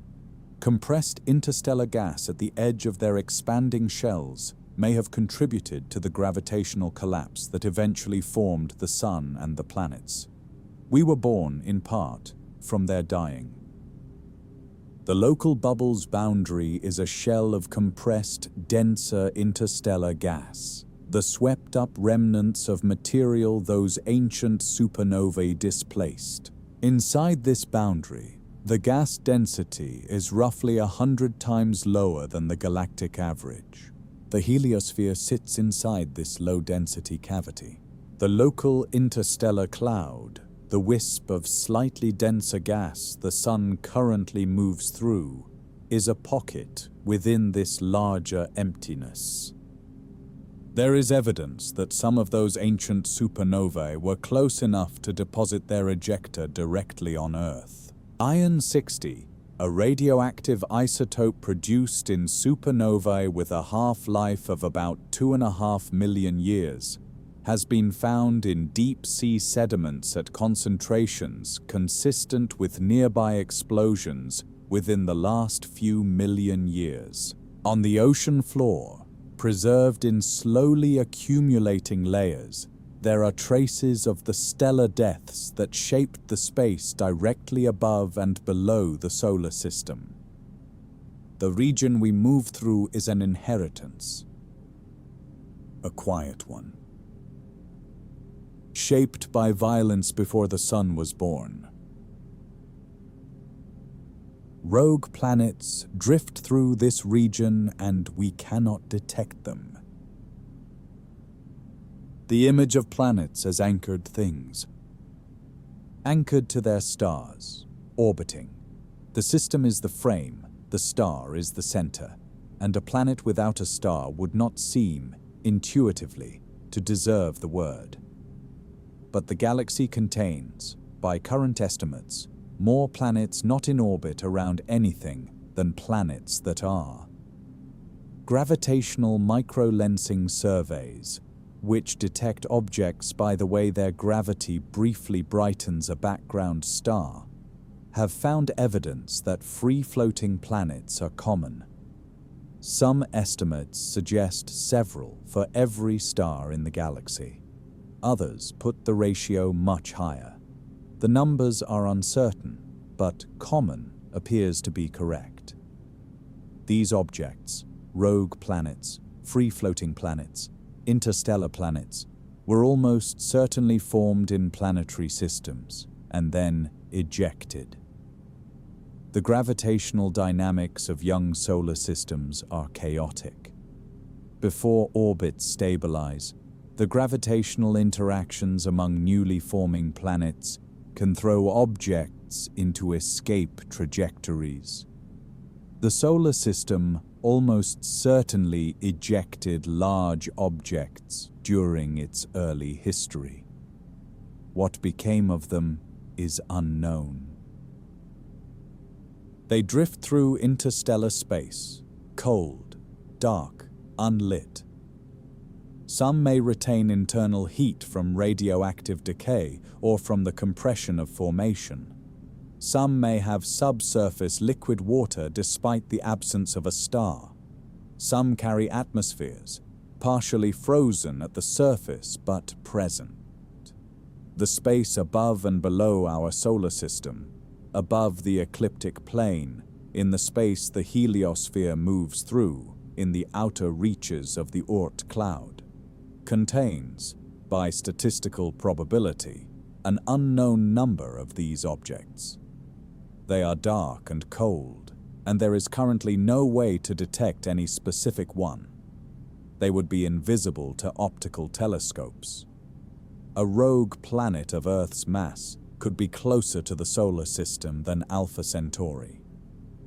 Compressed interstellar gas at the edge of their expanding shells may have contributed to the gravitational collapse that eventually formed the Sun and the planets. We were born, in part, from their dying. The local bubble's boundary is a shell of compressed, denser interstellar gas, the swept-up remnants of material those ancient supernovae displaced. Inside this boundary, the gas density is roughly 100 times lower than the galactic average. The heliosphere sits inside this low-density cavity. The local interstellar cloud, the wisp of slightly denser gas the Sun currently moves through, is a pocket within this larger emptiness. There is evidence that some of those ancient supernovae were close enough to deposit their ejecta directly on Earth. Iron-60, a radioactive isotope produced in supernovae with a half-life of about 2.5 million years, has been found in deep-sea sediments at concentrations consistent with nearby explosions within the last few million years. On the ocean floor, preserved in slowly accumulating layers, there are traces of the stellar deaths that shaped the space directly above and below the solar system. The region we move through is an inheritance, a quiet one, shaped by violence before the sun was born. Rogue planets drift through this region and we cannot detect them. The image of planets as anchored things, anchored to their stars, orbiting. The system is the frame, the star is the center, and a planet without a star would not seem, intuitively, to deserve the word. But the galaxy contains, by current estimates, more planets not in orbit around anything than planets that are. Gravitational microlensing surveys, which detect objects by the way their gravity briefly brightens a background star, have found evidence that free-floating planets are common. Some estimates suggest several for every star in the galaxy. Others put the ratio much higher. The numbers are uncertain, but common appears to be correct. These objects, rogue planets, free-floating planets, interstellar planets, were almost certainly formed in planetary systems and then ejected. The gravitational dynamics of young solar systems are chaotic. Before orbits stabilize, the gravitational interactions among newly forming planets can throw objects into escape trajectories. The solar system almost certainly ejected large objects during its early history. What became of them is unknown. They drift through interstellar space, cold, dark, unlit. Some may retain internal heat from radioactive decay or from the compression of formation. Some may have subsurface liquid water despite the absence of a star. Some carry atmospheres, partially frozen at the surface but present. The space above and below our solar system, above the ecliptic plane, in the space the heliosphere moves through, in the outer reaches of the Oort Cloud, contains, by statistical probability, an unknown number of these objects. They are dark and cold, and there is currently no way to detect any specific one. They would be invisible to optical telescopes. A rogue planet of Earth's mass could be closer to the solar system than Alpha Centauri,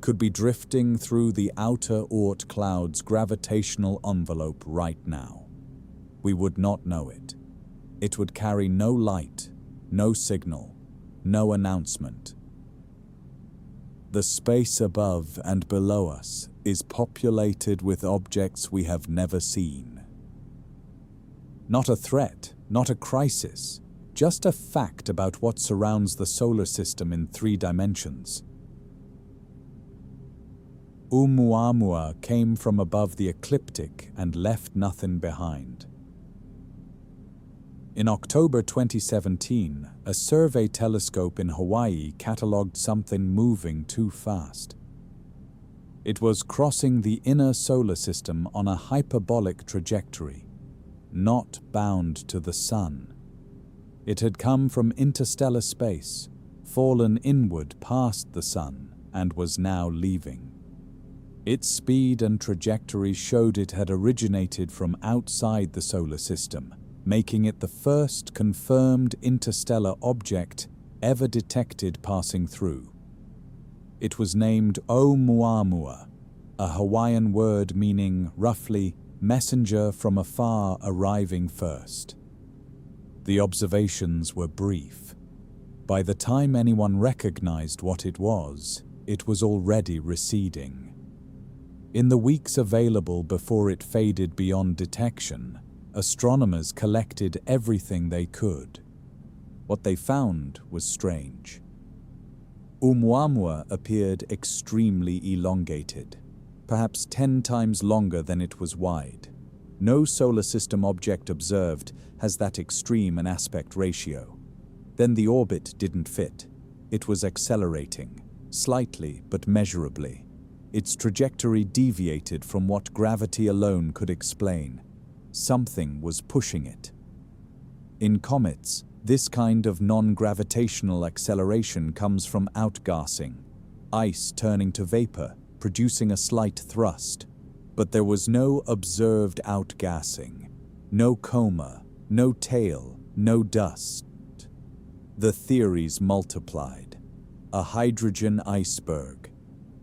could be drifting through the outer Oort Cloud's gravitational envelope right now. We would not know it. It would carry no light, no signal, no announcement. The space above and below us is populated with objects we have never seen. Not a threat, not a crisis, just a fact about what surrounds the solar system in 3 dimensions. Oumuamua came from above the ecliptic and left nothing behind. In October 2017, a survey telescope in Hawaii catalogued something moving too fast. It was crossing the inner solar system on a hyperbolic trajectory, not bound to the sun. It had come from interstellar space, fallen inward past the sun, and was now leaving. Its speed and trajectory showed it had originated from outside the solar system, making it the first confirmed interstellar object ever detected passing through. It was named Oumuamua, a Hawaiian word meaning, roughly, messenger from afar arriving first. The observations were brief. By the time anyone recognized what it was already receding. In the weeks available before it faded beyond detection, astronomers collected everything they could. What they found was strange. Oumuamua appeared extremely elongated, perhaps 10 times longer than it was wide. No solar system object observed has that extreme an aspect ratio. Then the orbit didn't fit. It was accelerating, slightly but measurably. Its trajectory deviated from what gravity alone could explain. Something was pushing it. In comets, this kind of non-gravitational acceleration comes from outgassing, ice turning to vapor, producing a slight thrust. But there was no observed outgassing, no coma, no tail, no dust. The theories multiplied. A hydrogen iceberg,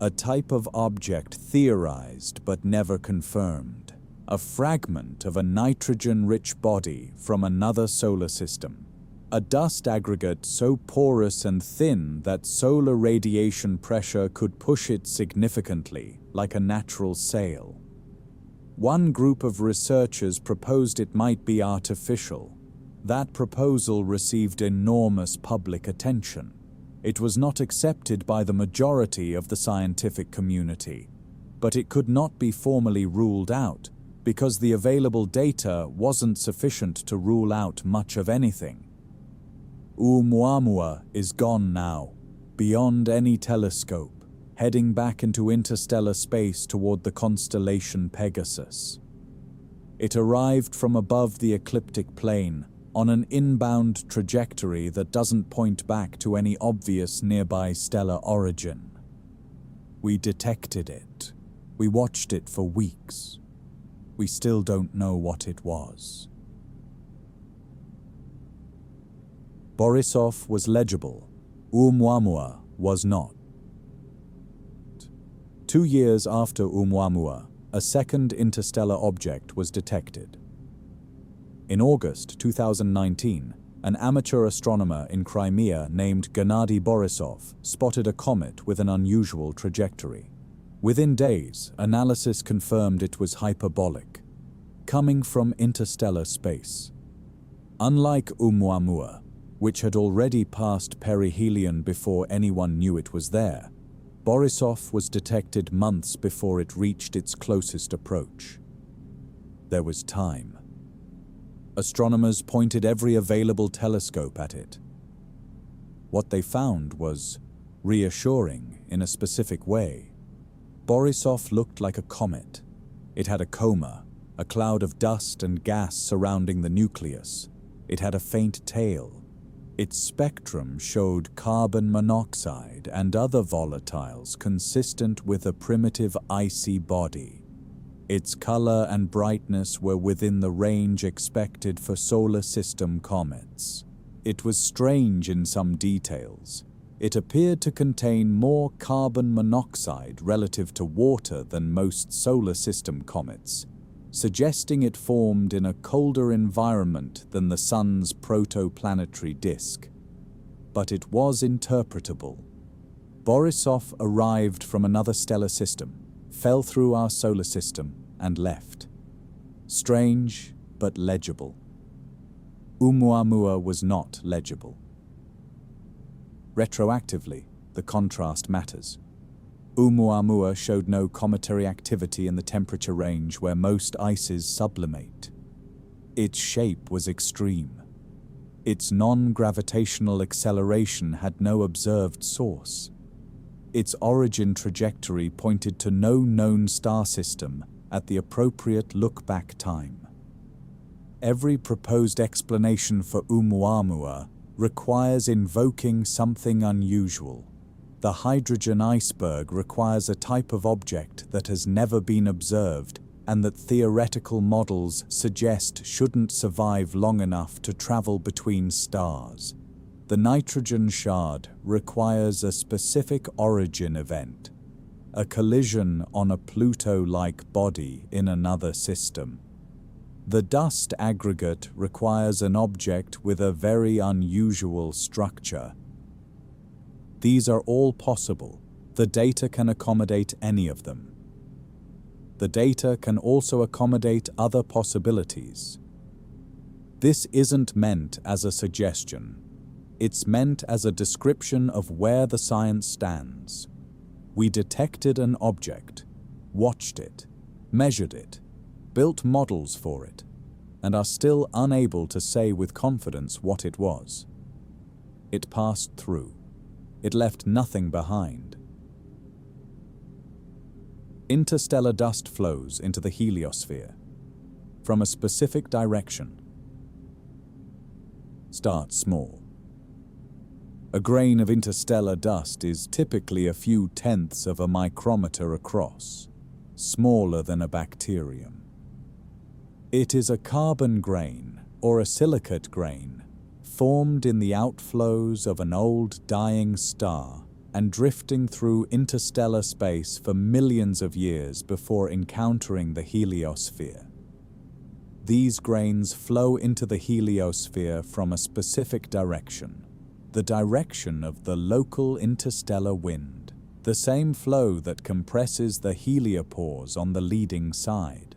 a type of object theorized but never confirmed, a fragment of a nitrogen-rich body from another solar system, a dust aggregate so porous and thin that solar radiation pressure could push it significantly, like a natural sail. One group of researchers proposed it might be artificial. That proposal received enormous public attention. It was not accepted by the majority of the scientific community, but it could not be formally ruled out because the available data wasn't sufficient to rule out much of anything. Oumuamua is gone now, beyond any telescope, heading back into interstellar space toward the constellation Pegasus. It arrived from above the ecliptic plane on an inbound trajectory that doesn't point back to any obvious nearby stellar origin. We detected it. We watched it for weeks. We still don't know what it was. Borisov was legible. Oumuamua was not. 2 years after Oumuamua, a second interstellar object was detected. In August 2019, an amateur astronomer in Crimea named Gennady Borisov spotted a comet with an unusual trajectory. Within days, analysis confirmed it was hyperbolic, coming from interstellar space. Unlike Oumuamua, which had already passed perihelion before anyone knew it was there, Borisov was detected months before it reached its closest approach. There was time. Astronomers pointed every available telescope at it. What they found was reassuring in a specific way. Borisov looked like a comet. It had a coma, a cloud of dust and gas surrounding the nucleus. It had a faint tail. Its spectrum showed carbon monoxide and other volatiles consistent with a primitive icy body. Its color and brightness were within the range expected for solar system comets. It was strange in some details. It appeared to contain more carbon monoxide relative to water than most solar system comets, suggesting it formed in a colder environment than the Sun's protoplanetary disk. But it was interpretable. Borisov arrived from another stellar system, fell through our solar system, and left. Strange, but legible. Oumuamua was not legible. Retroactively, the contrast matters. Oumuamua showed no cometary activity in the temperature range where most ices sublimate. Its shape was extreme. Its non-gravitational acceleration had no observed source. Its origin trajectory pointed to no known star system at the appropriate look-back time. Every proposed explanation for Oumuamua requires invoking something unusual. The hydrogen iceberg requires a type of object that has never been observed and that theoretical models suggest shouldn't survive long enough to travel between stars. The nitrogen shard requires a specific origin event, a collision on a Pluto-like body in another system. The dust aggregate requires an object with a very unusual structure. These are all possible. The data can accommodate any of them. The data can also accommodate other possibilities. This isn't meant as a suggestion. It's meant as a description of where the science stands. We detected an object, watched it, measured it, built models for it, and are still unable to say with confidence what it was. It passed through. It left nothing behind. Interstellar dust flows into the heliosphere from a specific direction. Start small. A grain of interstellar dust is typically a few tenths of a micrometer across, smaller than a bacterium. It is a carbon grain or a silicate grain formed in the outflows of an old dying star and drifting through interstellar space for millions of years before encountering the heliosphere. These grains flow into the heliosphere from a specific direction, the direction of the local interstellar wind, the same flow that compresses the heliopause on the leading side.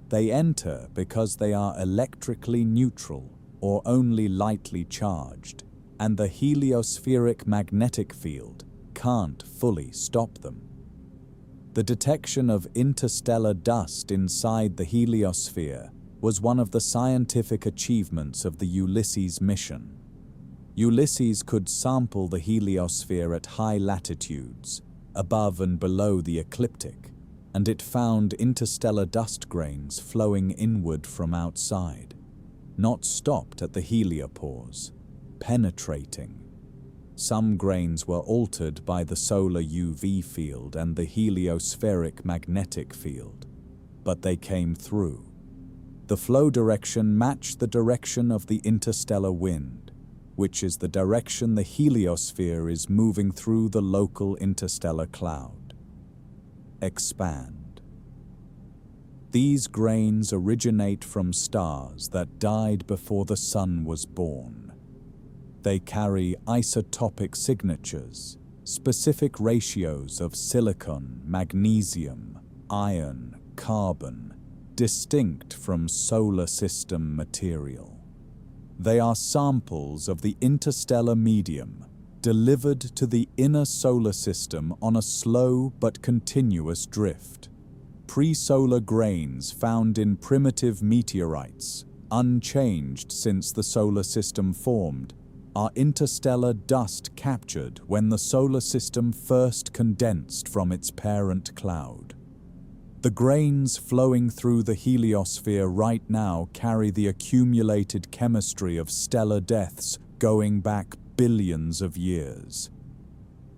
They enter because they are electrically neutral or only lightly charged, and the heliospheric magnetic field can't fully stop them. The detection of interstellar dust inside the heliosphere was one of the scientific achievements of the Ulysses mission. Ulysses could sample the heliosphere at high latitudes, above and below the ecliptic, and it found interstellar dust grains flowing inward from outside, not stopped at the heliopause, penetrating. Some grains were altered by the solar UV field and the heliospheric magnetic field, but they came through. The flow direction matched the direction of the interstellar wind, which is the direction the heliosphere is moving through the local interstellar cloud. Expand. These grains originate from stars that died before the sun was born. They carry isotopic signatures, specific ratios of silicon, magnesium, iron, carbon, distinct from solar system material. They are samples of the interstellar medium delivered to the inner solar system on a slow but continuous drift. Pre-solar grains found in primitive meteorites, unchanged since the solar system formed, are interstellar dust captured when the solar system first condensed from its parent cloud. The grains flowing through the heliosphere right now carry the accumulated chemistry of stellar deaths going back billions of years.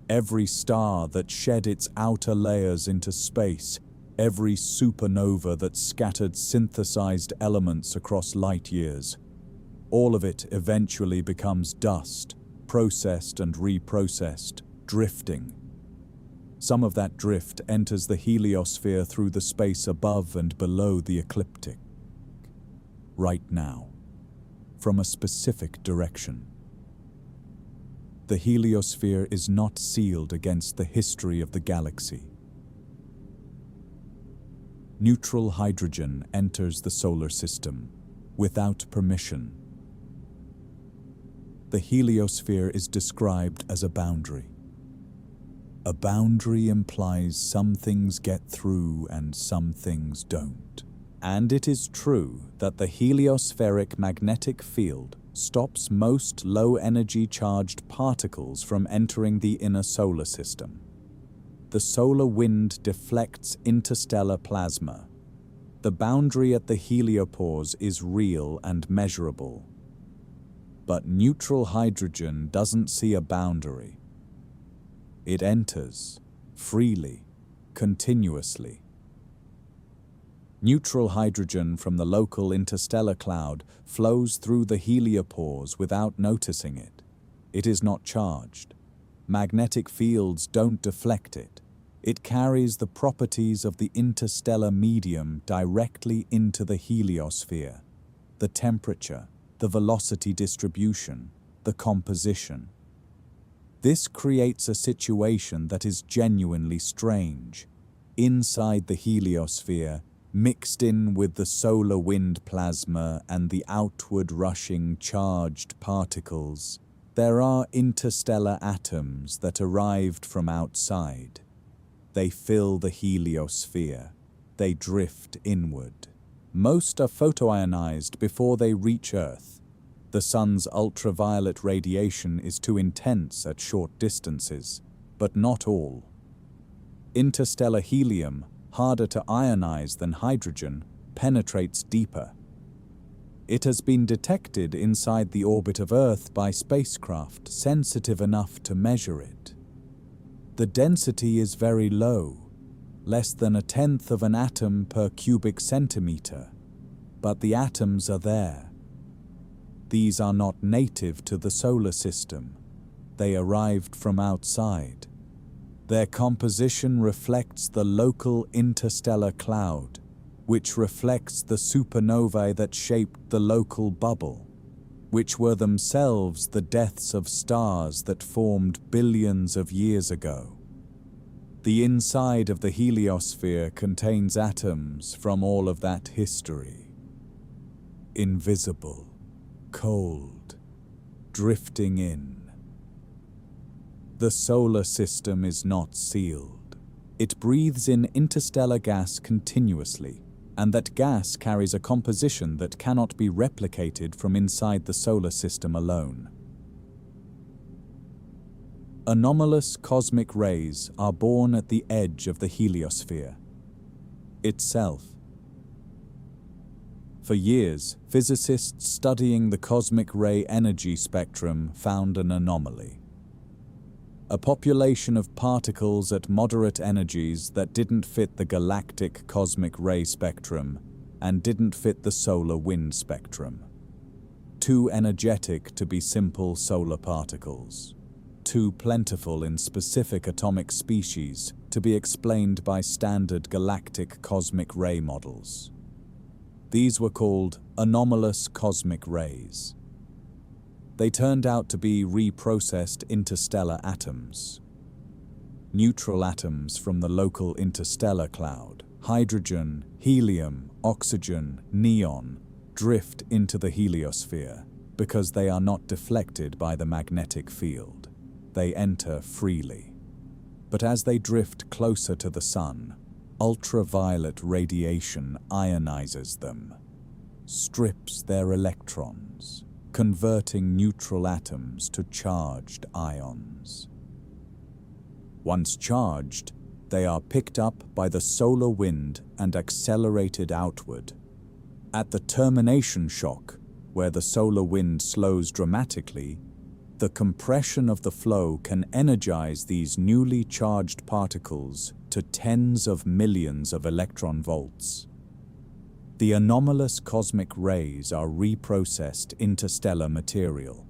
Every star that shed its outer layers into space, every supernova that scattered synthesized elements across light years, all of it eventually becomes dust, processed and reprocessed, drifting. Some of that drift enters the heliosphere through the space above and below the ecliptic. Right now, from a specific direction. The heliosphere is not sealed against the history of the galaxy. Neutral hydrogen enters the solar system without permission. The heliosphere is described as a boundary. A boundary implies some things get through and some things don't. And it is true that the heliospheric magnetic field stops most low-energy charged particles from entering the inner solar system. The solar wind deflects interstellar plasma. The boundary at the heliopause is real and measurable. But neutral hydrogen doesn't see a boundary. It enters, freely, continuously. Neutral hydrogen from the local interstellar cloud flows through the heliopause without noticing it. It is not charged. Magnetic fields don't deflect it. It carries the properties of the interstellar medium directly into the heliosphere. The temperature, the velocity distribution, the composition. This creates a situation that is genuinely strange. Inside the heliosphere, mixed in with the solar wind plasma and the outward rushing charged particles, there are interstellar atoms that arrived from outside. They fill the heliosphere. They drift inward. Most are photoionized before they reach Earth. The sun's ultraviolet radiation is too intense at short distances, but not all. Interstellar helium, harder to ionize than hydrogen, penetrates deeper. It has been detected inside the orbit of Earth by spacecraft sensitive enough to measure it. The density is very low, less than 1/10 of an atom per cubic centimeter, but the atoms are there. These are not native to the solar system. They arrived from outside. Their composition reflects the local interstellar cloud, which reflects the supernovae that shaped the local bubble, which were themselves the deaths of stars that formed billions of years ago. The inside of the heliosphere contains atoms from all of that history. Invisible, cold, drifting in. The solar system is not sealed. It breathes in interstellar gas continuously, and that gas carries a composition that cannot be replicated from inside the solar system alone. Anomalous cosmic rays are born at the edge of the heliosphere itself. For years, physicists studying the cosmic ray energy spectrum found an anomaly. A population of particles at moderate energies that didn't fit the galactic cosmic ray spectrum and didn't fit the solar wind spectrum. Too energetic to be simple solar particles. Too plentiful in specific atomic species to be explained by standard galactic cosmic ray models. These were called anomalous cosmic rays. They turned out to be reprocessed interstellar atoms. Neutral atoms from the local interstellar cloud, hydrogen, helium, oxygen, neon, drift into the heliosphere because they are not deflected by the magnetic field. They enter freely. But as they drift closer to the sun, ultraviolet radiation ionizes them, strips their electrons, converting neutral atoms to charged ions. Once charged, they are picked up by the solar wind and accelerated outward. At the termination shock, where the solar wind slows dramatically, the compression of the flow can energize these newly charged particles to tens of millions of electron volts. The anomalous cosmic rays are reprocessed interstellar material.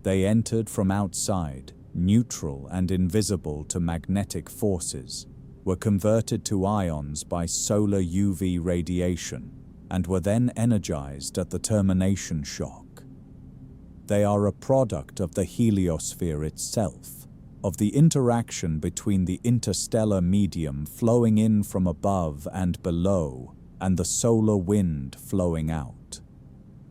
They entered from outside, neutral and invisible to magnetic forces, were converted to ions by solar UV radiation, and were then energized at the termination shock. They are a product of the heliosphere itself, of the interaction between the interstellar medium flowing in from above and below, and the solar wind flowing out.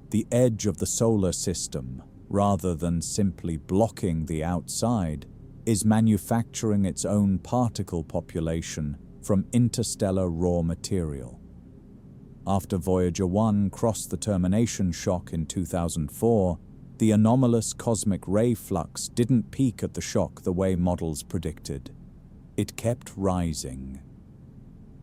The edge of the solar system, rather than simply blocking the outside, is manufacturing its own particle population from interstellar raw material. After Voyager 1 crossed the termination shock in 2004, the anomalous cosmic ray flux didn't peak at the shock the way models predicted. It kept rising.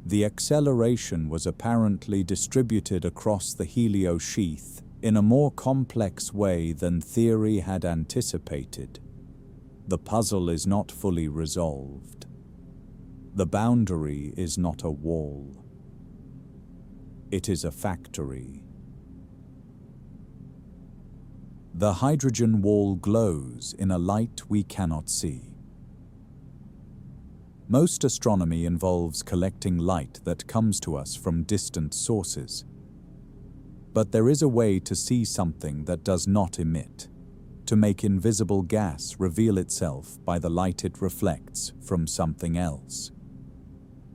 The acceleration was apparently distributed across the helio sheath in a more complex way than theory had anticipated. The puzzle is not fully resolved. The boundary is not a wall. It is a factory. The hydrogen wall glows in a light we cannot see. Most astronomy involves collecting light that comes to us from distant sources. But there is a way to see something that does not emit, to make invisible gas reveal itself by the light it reflects from something else.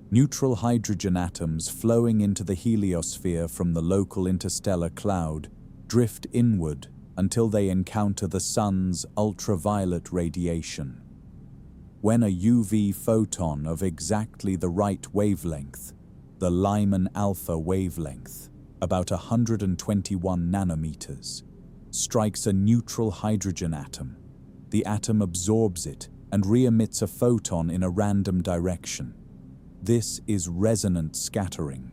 Neutral hydrogen atoms flowing into the heliosphere from the local interstellar cloud drift inward until they encounter the sun's ultraviolet radiation. When a UV photon of exactly the right wavelength, the Lyman alpha wavelength, about 121 nanometers, strikes a neutral hydrogen atom, the atom absorbs it and re-emits a photon in a random direction. This is resonant scattering.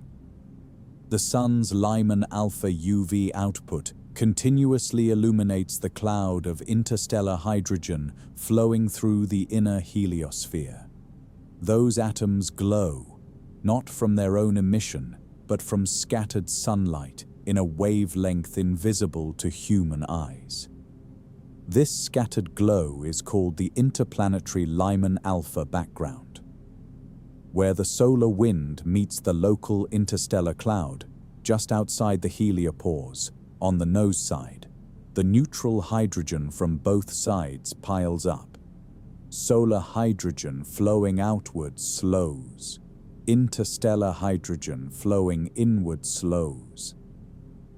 The sun's Lyman alpha UV output continuously illuminates the cloud of interstellar hydrogen flowing through the inner heliosphere. Those atoms glow, not from their own emission, but from scattered sunlight in a wavelength invisible to human eyes. This scattered glow is called the interplanetary Lyman alpha background. Where the solar wind meets the local interstellar cloud, just outside the heliopause, on the nose side, the neutral hydrogen from both sides piles up. Solar hydrogen flowing outward slows. Interstellar hydrogen flowing inward slows.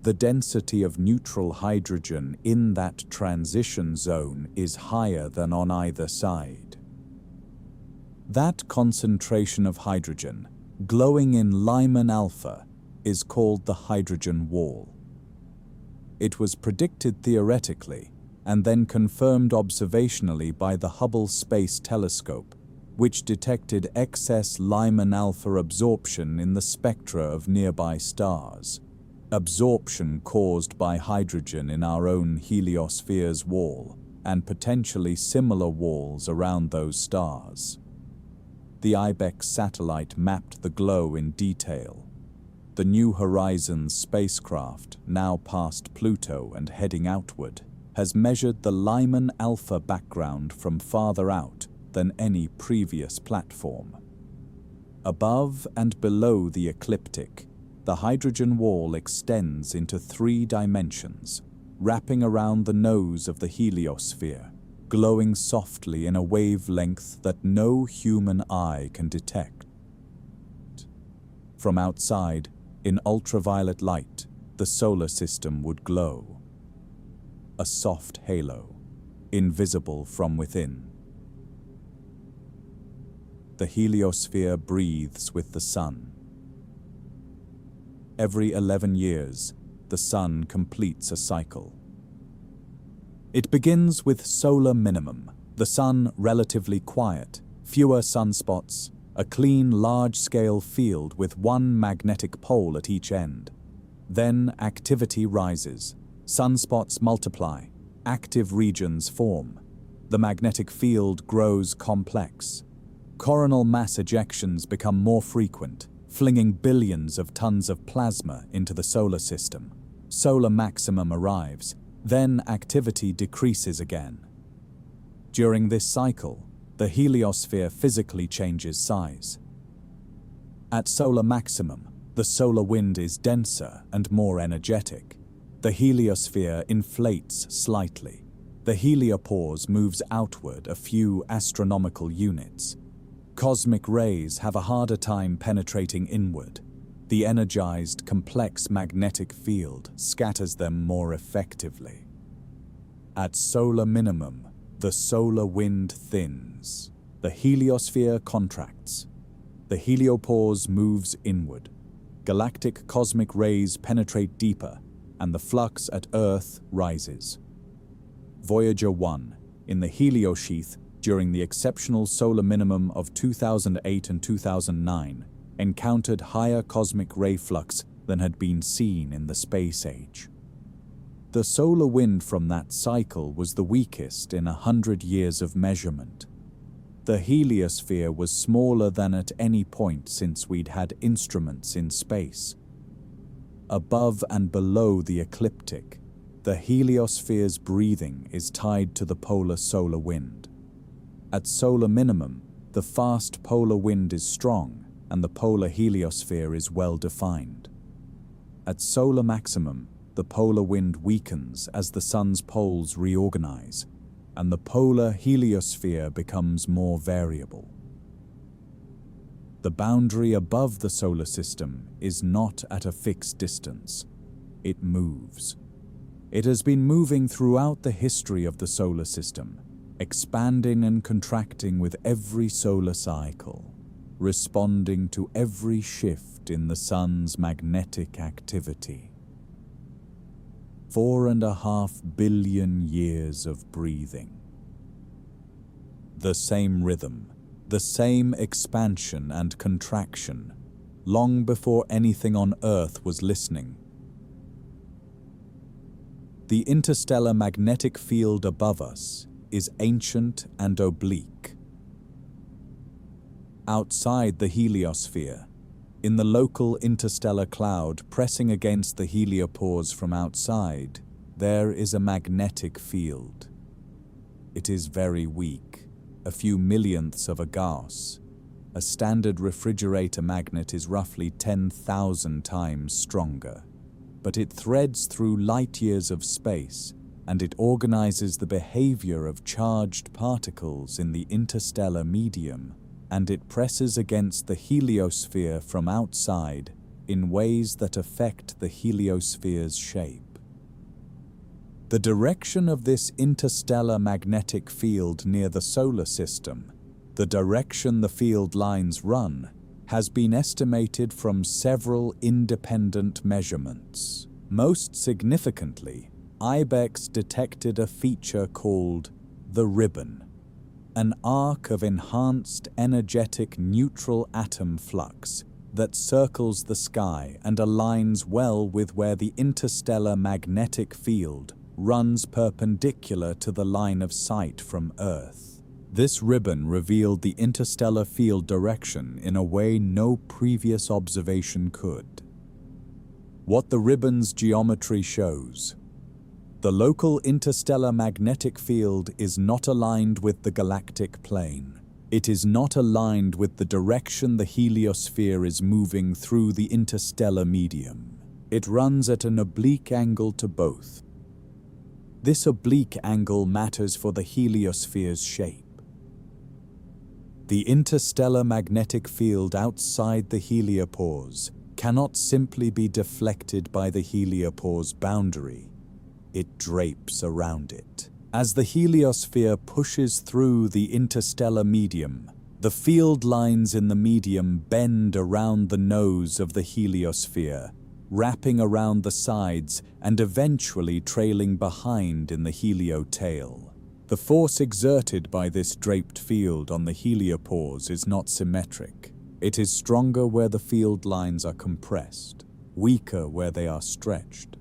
The density of neutral hydrogen in that transition zone is higher than on either side. That concentration of hydrogen, glowing in Lyman alpha, is called the hydrogen wall. It was predicted theoretically and then confirmed observationally by the Hubble Space Telescope, which detected excess Lyman alpha absorption in the spectra of nearby stars. Absorption caused by hydrogen in our own heliosphere's wall and potentially similar walls around those stars. The IBEX satellite mapped the glow in detail. The New Horizons spacecraft, now past Pluto and heading outward, has measured the Lyman alpha background from farther out than any previous platform. Above and below the ecliptic, the hydrogen wall extends into 3 dimensions, wrapping around the nose of the heliosphere, glowing softly in a wavelength that no human eye can detect. From outside, in ultraviolet light, the solar system would glow. A soft halo, invisible from within. The heliosphere breathes with the sun. Every 11 years, the sun completes a cycle. It begins with solar minimum, the sun relatively quiet, fewer sunspots, a clean, large-scale field with one magnetic pole at each end. Then activity rises. Sunspots multiply. Active regions form. The magnetic field grows complex. Coronal mass ejections become more frequent, flinging billions of tons of plasma into the solar system. Solar maximum arrives. Then activity decreases again. During this cycle, the heliosphere physically changes size. At solar maximum, the solar wind is denser and more energetic. The heliosphere inflates slightly. The heliopause moves outward a few astronomical units. Cosmic rays have a harder time penetrating inward. The energized, complex magnetic field scatters them more effectively. At solar minimum, the solar wind thins. The heliosphere contracts. The heliopause moves inward. Galactic cosmic rays penetrate deeper, and the flux at Earth rises. Voyager 1, in the heliosheath during the exceptional solar minimum of 2008 and 2009, encountered higher cosmic ray flux than had been seen in the space age. The solar wind from that cycle was the weakest in 100 years of measurement. The heliosphere was smaller than at any point since we'd had instruments in space. Above and below the ecliptic, the heliosphere's breathing is tied to the polar solar wind. At solar minimum, the fast polar wind is strong and the polar heliosphere is well defined. At solar maximum, the polar wind weakens as the sun's poles reorganize, and the polar heliosphere becomes more variable. The boundary above the solar system is not at a fixed distance. It moves. It has been moving throughout the history of the solar system, expanding and contracting with every solar cycle, responding to every shift in the sun's magnetic activity. 4.5 billion years of breathing. The same rhythm, the same expansion and contraction, long before anything on Earth was listening. The interstellar magnetic field above us is ancient and oblique. Outside the heliosphere, in the local interstellar cloud pressing against the heliopause from outside, there is a magnetic field. It is very weak, a few millionths of a Gauss. A standard refrigerator magnet is roughly 10,000 times stronger. But it threads through light years of space, and it organizes the behavior of charged particles in the interstellar medium, and it presses against the heliosphere from outside in ways that affect the heliosphere's shape. The direction of this interstellar magnetic field near the solar system, the direction the field lines run, has been estimated from several independent measurements. Most significantly, IBEX detected a feature called the ribbon, an arc of enhanced energetic neutral atom flux that circles the sky and aligns well with where the interstellar magnetic field runs perpendicular to the line of sight from Earth. This ribbon revealed the interstellar field direction in a way no previous observation could. What the ribbon's geometry shows: the local interstellar magnetic field is not aligned with the galactic plane. It is not aligned with the direction the heliosphere is moving through the interstellar medium. It runs at an oblique angle to both. This oblique angle matters for the heliosphere's shape. The interstellar magnetic field outside the heliopause cannot simply be deflected by the heliopause boundary. It drapes around it. As the heliosphere pushes through the interstellar medium, the field lines in the medium bend around the nose of the heliosphere, wrapping around the sides and eventually trailing behind in the heliotail. The force exerted by this draped field on the heliopause is not symmetric. It is stronger where the field lines are compressed, weaker where they are stretched.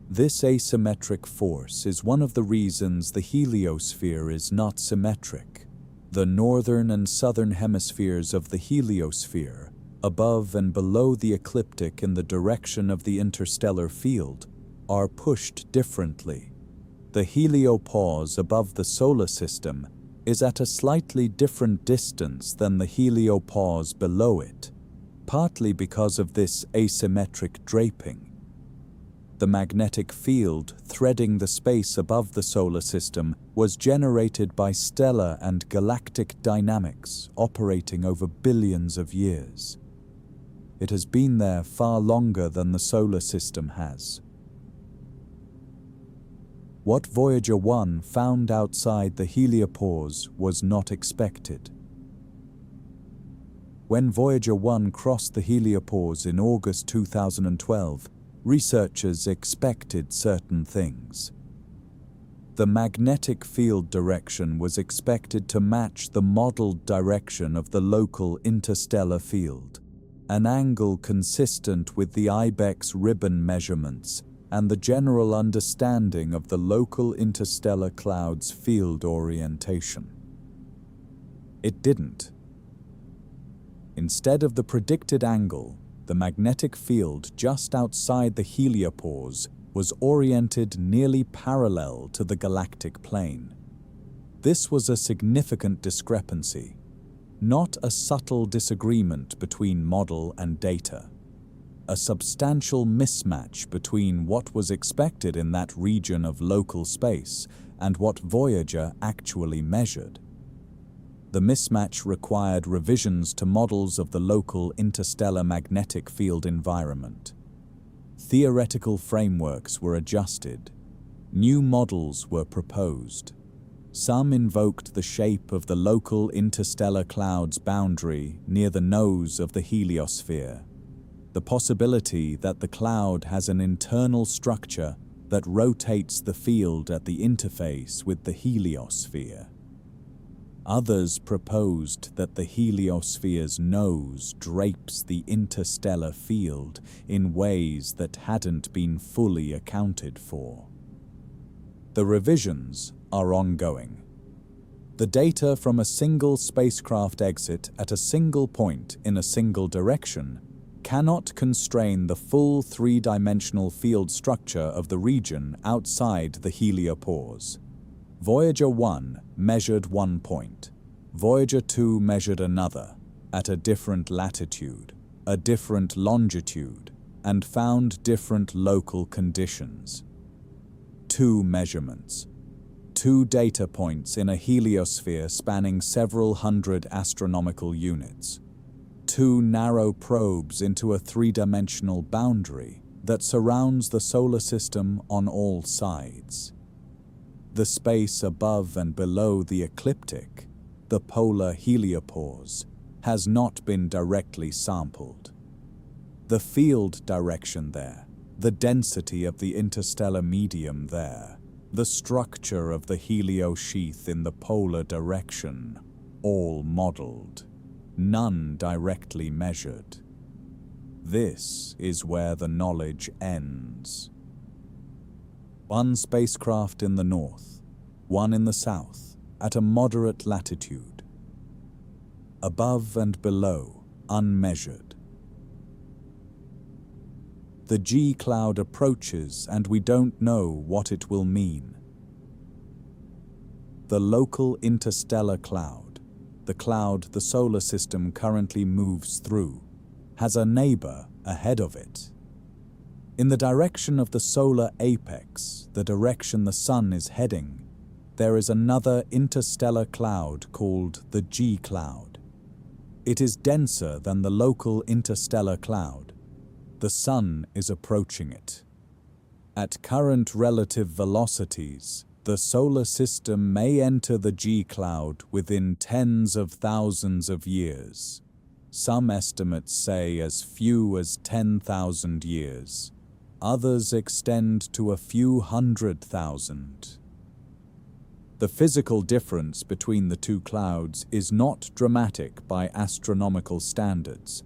This asymmetric force is one of the reasons the heliosphere is not symmetric. The northern and southern hemispheres of the heliosphere, above and below the ecliptic in the direction of the interstellar field, are pushed differently. The heliopause above the solar system is at a slightly different distance than the heliopause below it, partly because of this asymmetric draping. The magnetic field threading the space above the solar system was generated by stellar and galactic dynamics operating over billions of years. It has been there far longer than the solar system has. What Voyager 1 found outside the heliopause was not expected. When Voyager 1 crossed the heliopause in August 2012, researchers expected certain things. The magnetic field direction was expected to match the modeled direction of the local interstellar field, an angle consistent with the IBEX ribbon measurements and the general understanding of the local interstellar cloud's field orientation. It didn't. Instead of the predicted angle, the magnetic field just outside the heliopause was oriented nearly parallel to the galactic plane. This was a significant discrepancy, not a subtle disagreement between model and data. A substantial mismatch between what was expected in that region of local space and what Voyager actually measured. The mismatch required revisions to models of the local interstellar magnetic field environment. Theoretical frameworks were adjusted. New models were proposed. Some invoked the shape of the local interstellar cloud's boundary near the nose of the heliosphere, the possibility that the cloud has an internal structure that rotates the field at the interface with the heliosphere. Others proposed that the heliosphere's nose drapes the interstellar field in ways that hadn't been fully accounted for. The revisions are ongoing. The data from a single spacecraft exit at a single point in a single direction cannot constrain the full three-dimensional field structure of the region outside the heliopause. Voyager 1 measured one point. Voyager 2 measured another, at a different latitude, a different longitude, and found different local conditions. 2 measurements. 2 data points in a heliosphere spanning several hundred astronomical units. 2 narrow probes into a three-dimensional boundary that surrounds the solar system on all sides. The space above and below the ecliptic, the polar heliopause, has not been directly sampled. The field direction there, the density of the interstellar medium there, the structure of the heliosheath in the polar direction, all modeled, none directly measured. This is where the knowledge ends. 1 spacecraft in the north, 1 in the south, at a moderate latitude. Above and below, unmeasured. The G cloud approaches and we don't know what it will mean. The local interstellar cloud, the cloud the solar system currently moves through, has a neighbor ahead of it. In the direction of the solar apex, the direction the Sun is heading, there is another interstellar cloud called the G cloud. It is denser than the local interstellar cloud. The Sun is approaching it. At current relative velocities, the solar system may enter the G cloud within tens of thousands of years. Some estimates say as few as 10,000 years. Others extend to a few 100,000. The physical difference between the two clouds is not dramatic by astronomical standards.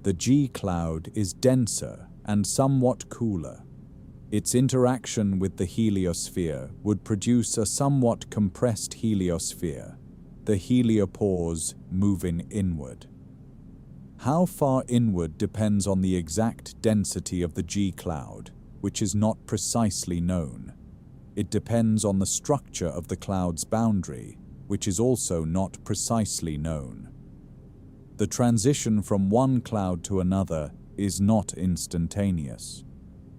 The G cloud is denser and somewhat cooler. Its interaction with the heliosphere would produce a somewhat compressed heliosphere, the heliopause moving inward. How far inward depends on the exact density of the G cloud, which is not precisely known. It depends on the structure of the cloud's boundary, which is also not precisely known. The transition from one cloud to another is not instantaneous.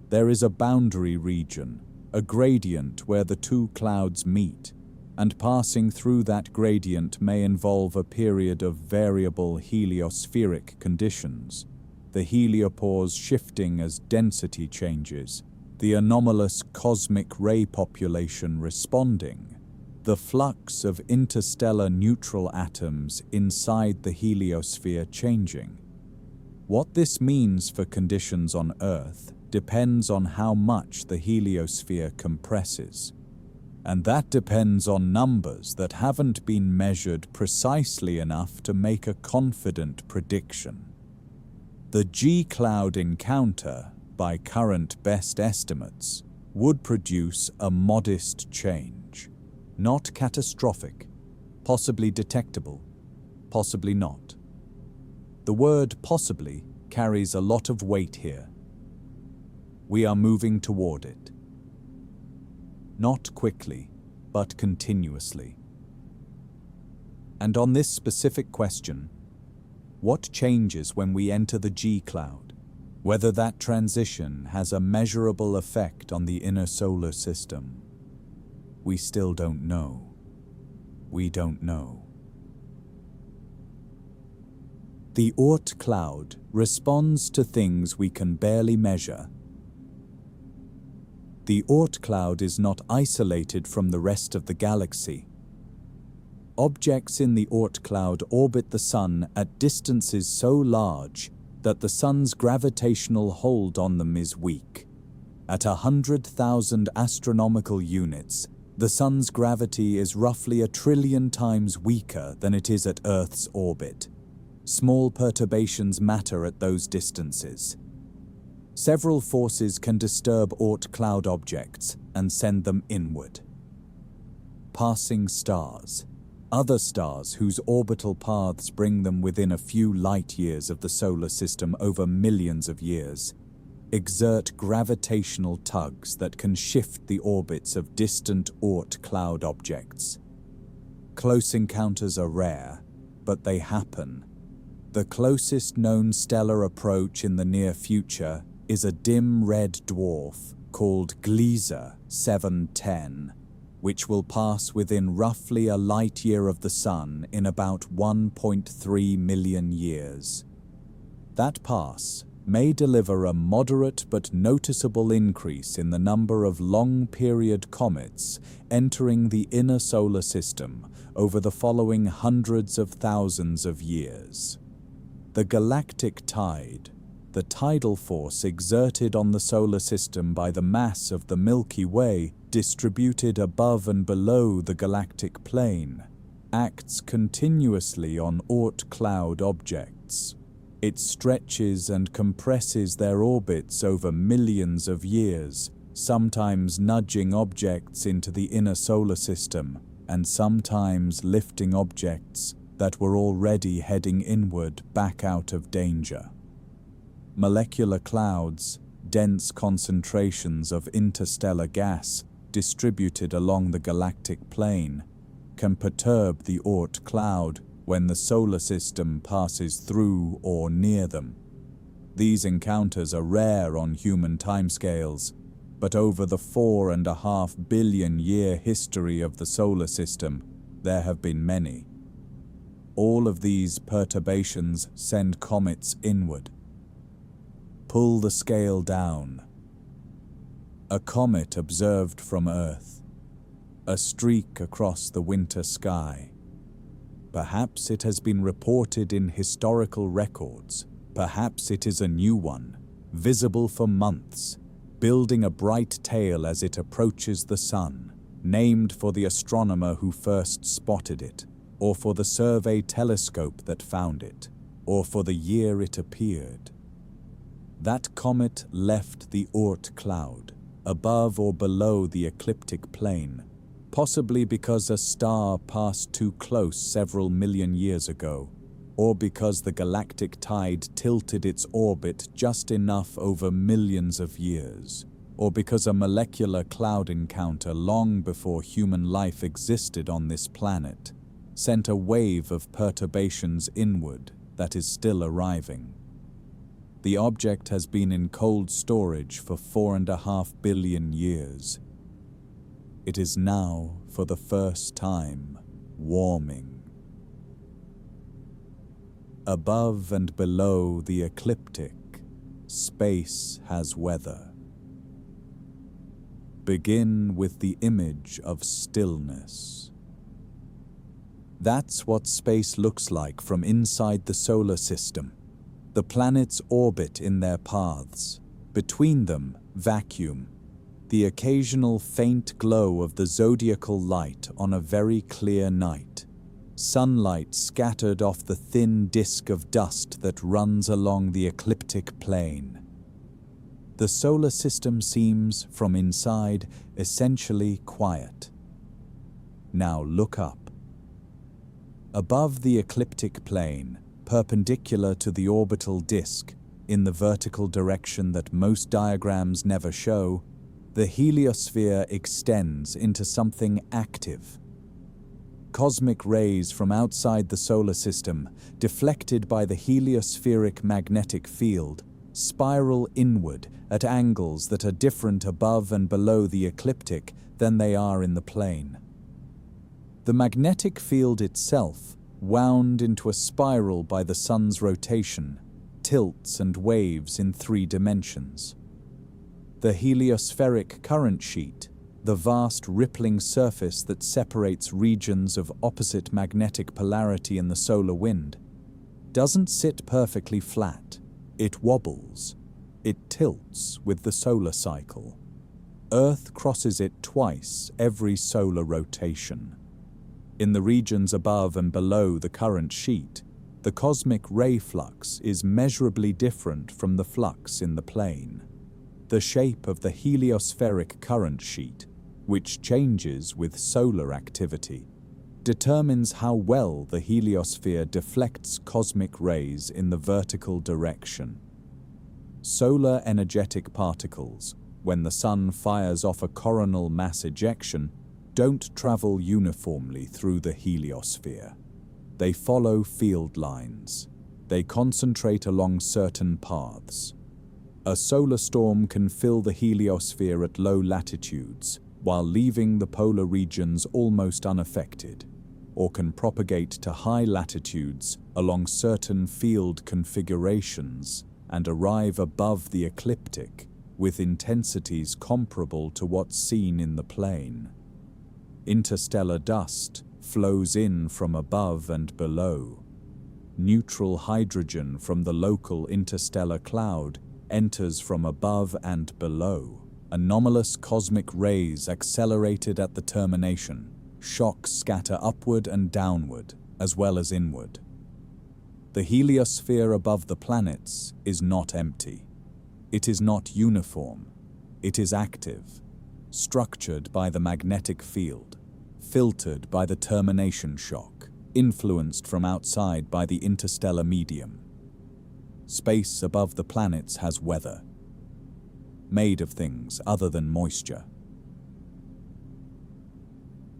There is a boundary region, a gradient where the two clouds meet, and passing through that gradient may involve a period of variable heliospheric conditions, the heliopause shifting as density changes, the anomalous cosmic ray population responding, the flux of interstellar neutral atoms inside the heliosphere changing. What this means for conditions on Earth depends on how much the heliosphere compresses. And that depends on numbers that haven't been measured precisely enough to make a confident prediction. The G cloud encounter, by current best estimates, would produce a modest change. Not catastrophic, possibly detectable, possibly not. The word possibly carries a lot of weight here. We are moving toward it. Not quickly, but continuously. And on this specific question, what changes when we enter the G cloud? Whether that transition has a measurable effect on the inner solar system, we still don't know. We don't know. The Oort Cloud responds to things we can barely measure. The Oort Cloud is not isolated from the rest of the galaxy. Objects in the Oort Cloud orbit the Sun at distances so large that the Sun's gravitational hold on them is weak. At 100,000 astronomical units, the Sun's gravity is roughly 1 trillion times weaker than it is at Earth's orbit. Small perturbations matter at those distances. Several forces can disturb Oort Cloud objects and send them inward. Passing stars. Other stars whose orbital paths bring them within a few light-years of the solar system over millions of years, exert gravitational tugs that can shift the orbits of distant Oort Cloud objects. Close encounters are rare, but they happen. The closest known stellar approach in the near future is a dim red dwarf called Gliese 710, which will pass within roughly a light-year of the Sun in about 1.3 million years. That pass may deliver a moderate but noticeable increase in the number of long-period comets entering the inner solar system over the following hundreds of thousands of years. The galactic tide, the tidal force exerted on the solar system by the mass of the Milky Way distributed above and below the galactic plane, acts continuously on Oort Cloud objects. It stretches and compresses their orbits over millions of years, sometimes nudging objects into the inner solar system, and sometimes lifting objects that were already heading inward back out of danger. Molecular clouds, dense concentrations of interstellar gas distributed along the galactic plane, can perturb the Oort Cloud when the solar system passes through or near them. These encounters are rare on human timescales, but over the 4.5 billion year history of the solar system, there have been many. All of these perturbations send comets inward. Pull the scale down. A comet observed from Earth. A streak across the winter sky. Perhaps it has been reported in historical records. Perhaps it is a new one, visible for months, building a bright tail as it approaches the Sun, named for the astronomer who first spotted it, or for the survey telescope that found it, or for the year it appeared. That comet left the Oort Cloud, above or below the ecliptic plane, possibly because a star passed too close several million years ago, or because the galactic tide tilted its orbit just enough over millions of years, or because a molecular cloud encounter long before human life existed on this planet sent a wave of perturbations inward that is still arriving. The object has been in cold storage for 4.5 billion years. It is now, for the first time, warming. Above and below the ecliptic, space has weather. Begin with the image of stillness. That's what space looks like from inside the solar system. The planets orbit in their paths. Between them, vacuum. The occasional faint glow of the zodiacal light on a very clear night. Sunlight scattered off the thin disk of dust that runs along the ecliptic plane. The solar system seems, from inside, essentially quiet. Now look up. Above the ecliptic plane, perpendicular to the orbital disk, in the vertical direction that most diagrams never show, the heliosphere extends into something active. Cosmic rays from outside the solar system, deflected by the heliospheric magnetic field, spiral inward at angles that are different above and below the ecliptic than they are in the plane. The magnetic field itself, wound into a spiral by the sun's rotation, tilts and waves in 3 dimensions. The heliospheric current sheet, the vast rippling surface that separates regions of opposite magnetic polarity in the solar wind, doesn't sit perfectly flat. It wobbles. It tilts with the solar cycle. Earth crosses it twice every solar rotation. In the regions above and below the current sheet, the cosmic ray flux is measurably different from the flux in the plane. The shape of the heliospheric current sheet, which changes with solar activity, determines how well the heliosphere deflects cosmic rays in the vertical direction. Solar energetic particles, when the sun fires off a coronal mass ejection, don't travel uniformly through the heliosphere. They follow field lines. They concentrate along certain paths. A solar storm can fill the heliosphere at low latitudes, while leaving the polar regions almost unaffected, or can propagate to high latitudes along certain field configurations and arrive above the ecliptic with intensities comparable to what's seen in the plane. Interstellar dust flows in from above and below. Neutral hydrogen from the local interstellar cloud enters from above and below. Anomalous cosmic rays accelerated at the termination. Shocks scatter upward and downward, as well as inward. The heliosphere above the planets is not empty. It is not uniform. It is active, structured by the magnetic field, filtered by the termination shock, influenced from outside by the interstellar medium. Space above the planets has weather, made of things other than moisture.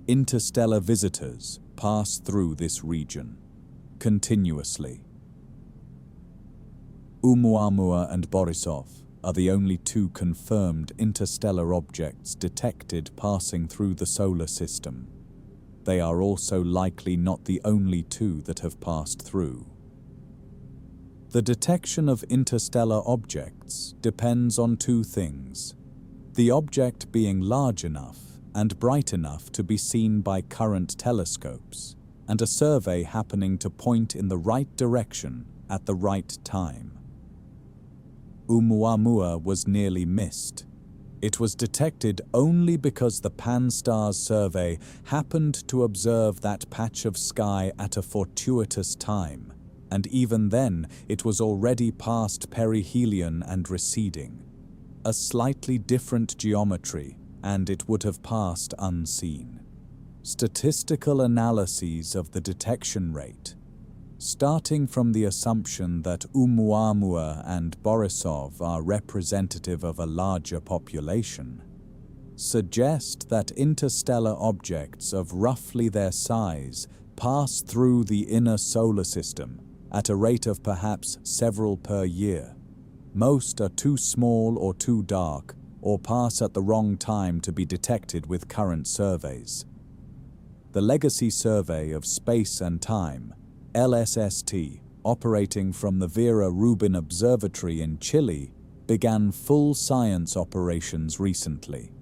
Interstellar visitors pass through this region continuously. Oumuamua and Borisov are the only 2 confirmed interstellar objects detected passing through the solar system. They are also likely not the only 2 that have passed through. The detection of interstellar objects depends on 2 things: the object being large enough and bright enough to be seen by current telescopes, and a survey happening to point in the right direction at the right time. Oumuamua was nearly missed. It was detected only because the Pan-STARRS survey happened to observe that patch of sky at a fortuitous time, and even then it was already past perihelion and receding. A slightly different geometry, and it would have passed unseen. Statistical analyses of the detection rate, starting from the assumption that Oumuamua and Borisov are representative of a larger population, suggest that interstellar objects of roughly their size pass through the inner solar system at a rate of perhaps several per year. Most are too small or too dark, or pass at the wrong time to be detected with current surveys. The Legacy Survey of Space and Time, LSST, operating from the Vera Rubin Observatory in Chile, began full science operations recently.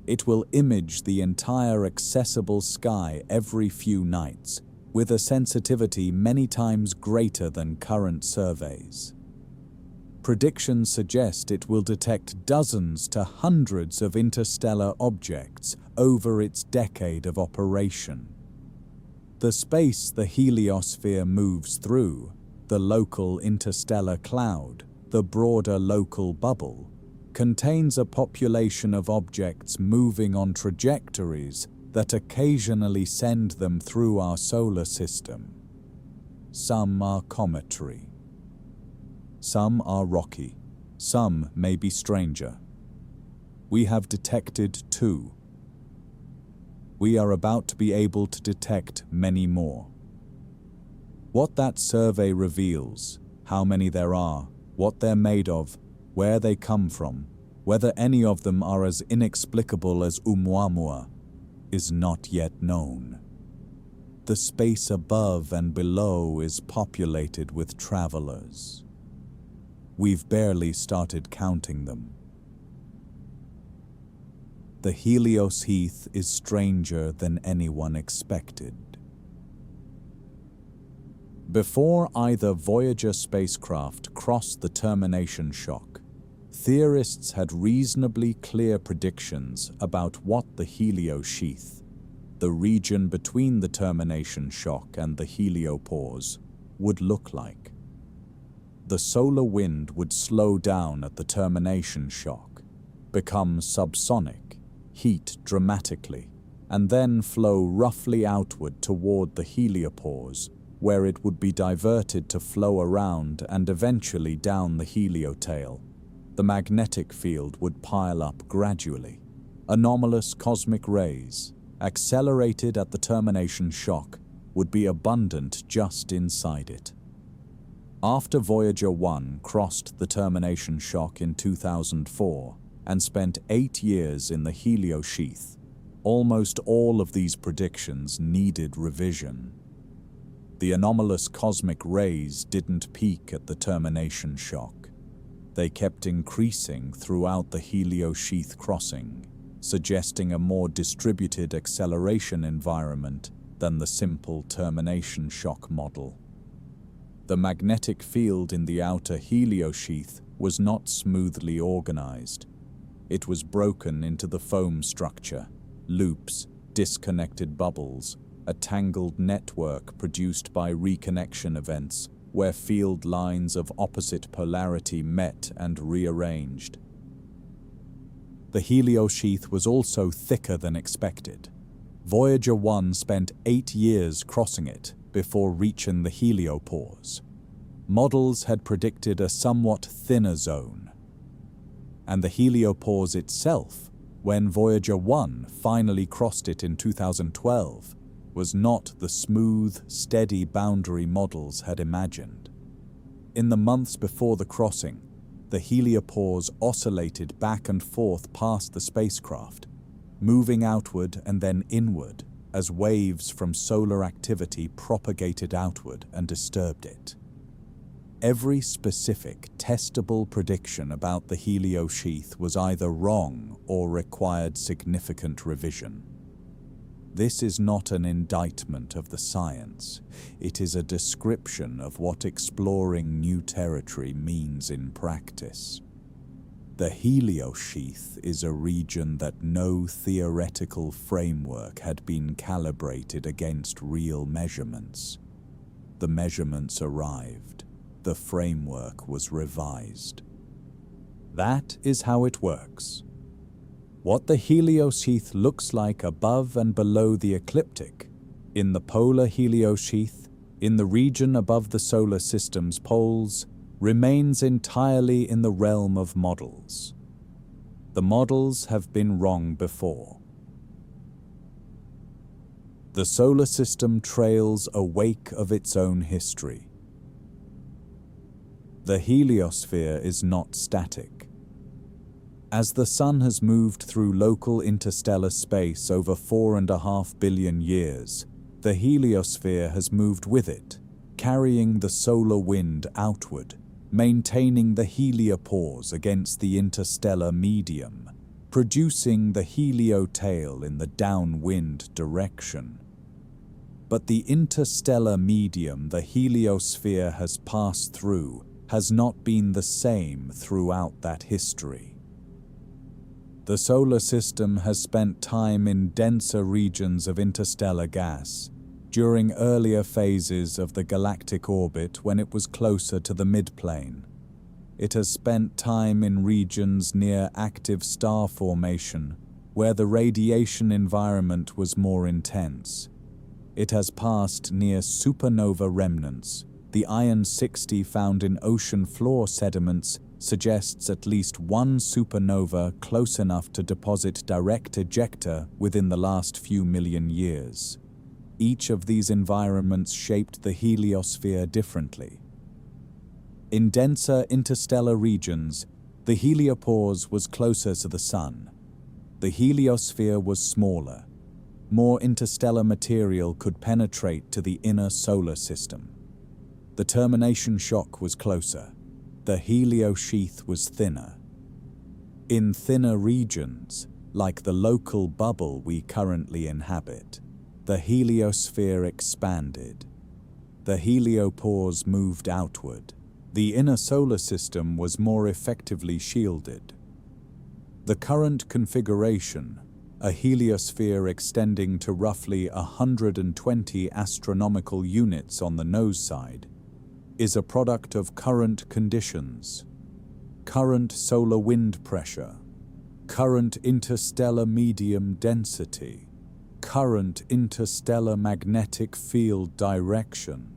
It will image the entire accessible sky every few nights, with a sensitivity many times greater than current surveys. Predictions suggest it will detect dozens to hundreds of interstellar objects over its decade of operation. The space the heliosphere moves through, the local interstellar cloud, the broader local bubble, contains a population of objects moving on trajectories that occasionally send them through our solar system. Some are cometary. Some are rocky. Some may be stranger. We have detected 2. We are about to be able to detect many more. What that survey reveals, how many there are, what they're made of, where they come from, whether any of them are as inexplicable as Oumuamua, is not yet known. the space above and below is populated with travelers. We've barely started counting them. The heliosphere is stranger than anyone expected. Before either Voyager spacecraft crossed the termination shock, theorists had reasonably clear predictions about what the heliosheath, the region between the termination shock and the heliopause, would look like. The solar wind would slow down at the termination shock, become subsonic, heat dramatically, and then flow roughly outward toward the heliopause, where it would be diverted to flow around and eventually down the heliotail. The magnetic field would pile up gradually. Anomalous cosmic rays, accelerated at the termination shock, would be abundant just inside it. After Voyager 1 crossed the termination shock in 2004 and spent 8 years in the heliosheath, almost all of these predictions needed revision. The anomalous cosmic rays didn't peak at the termination shock. They kept increasing throughout the heliosheath crossing, suggesting a more distributed acceleration environment than the simple termination shock model. The magnetic field in the outer heliosheath was not smoothly organized. It was broken into the foam structure, loops, disconnected bubbles, a tangled network produced by reconnection events where field lines of opposite polarity met and rearranged. The heliosheath was also thicker than expected. Voyager 1 spent 8 years crossing it before reaching the heliopause. Models had predicted a somewhat thinner zone. And the heliopause itself, when Voyager 1 finally crossed it in 2012, was not the smooth, steady boundary models had imagined. In the months before the crossing, the heliopause oscillated back and forth past the spacecraft, moving outward and then inward as waves from solar activity propagated outward and disturbed it. Every specific, testable prediction about the heliosheath was either wrong or required significant revision. This is not an indictment of the science. It is a description of what exploring new territory means in practice. The heliosheath is a region that no theoretical framework had been calibrated against real measurements. The measurements arrived. The framework was revised. That is how it works. What the heliosheath looks like above and below the ecliptic, in the polar heliosheath, in the region above the solar system's poles, remains entirely in the realm of models. The models have been wrong before. The solar system trails a wake of its own history. The heliosphere is not static. As the Sun has moved through local interstellar space over 4.5 billion years, the heliosphere has moved with it, carrying the solar wind outward, maintaining the heliopause against the interstellar medium, producing the heliotail in the downwind direction. But the interstellar medium the heliosphere has passed through has not been the same throughout that history. The solar system has spent time in denser regions of interstellar gas during earlier phases of the galactic orbit when it was closer to the midplane. It has spent time in regions near active star formation where the radiation environment was more intense. It has passed near supernova remnants. The iron 60 found in ocean floor sediments suggests at least one supernova close enough to deposit direct ejecta within the last few million years. Each of these environments shaped the heliosphere differently. In denser interstellar regions, the heliopause was closer to the Sun. The heliosphere was smaller. more interstellar material could penetrate to the inner solar system. The termination shock was closer. The heliosheath was thinner. In thinner regions, like the local bubble we currently inhabit, the heliosphere expanded. The heliopause moved outward. The inner solar system was more effectively shielded. The current configuration, a heliosphere extending to roughly 120 astronomical units on the nose side, is a product of current conditions, current solar wind pressure, current interstellar medium density, current interstellar magnetic field direction.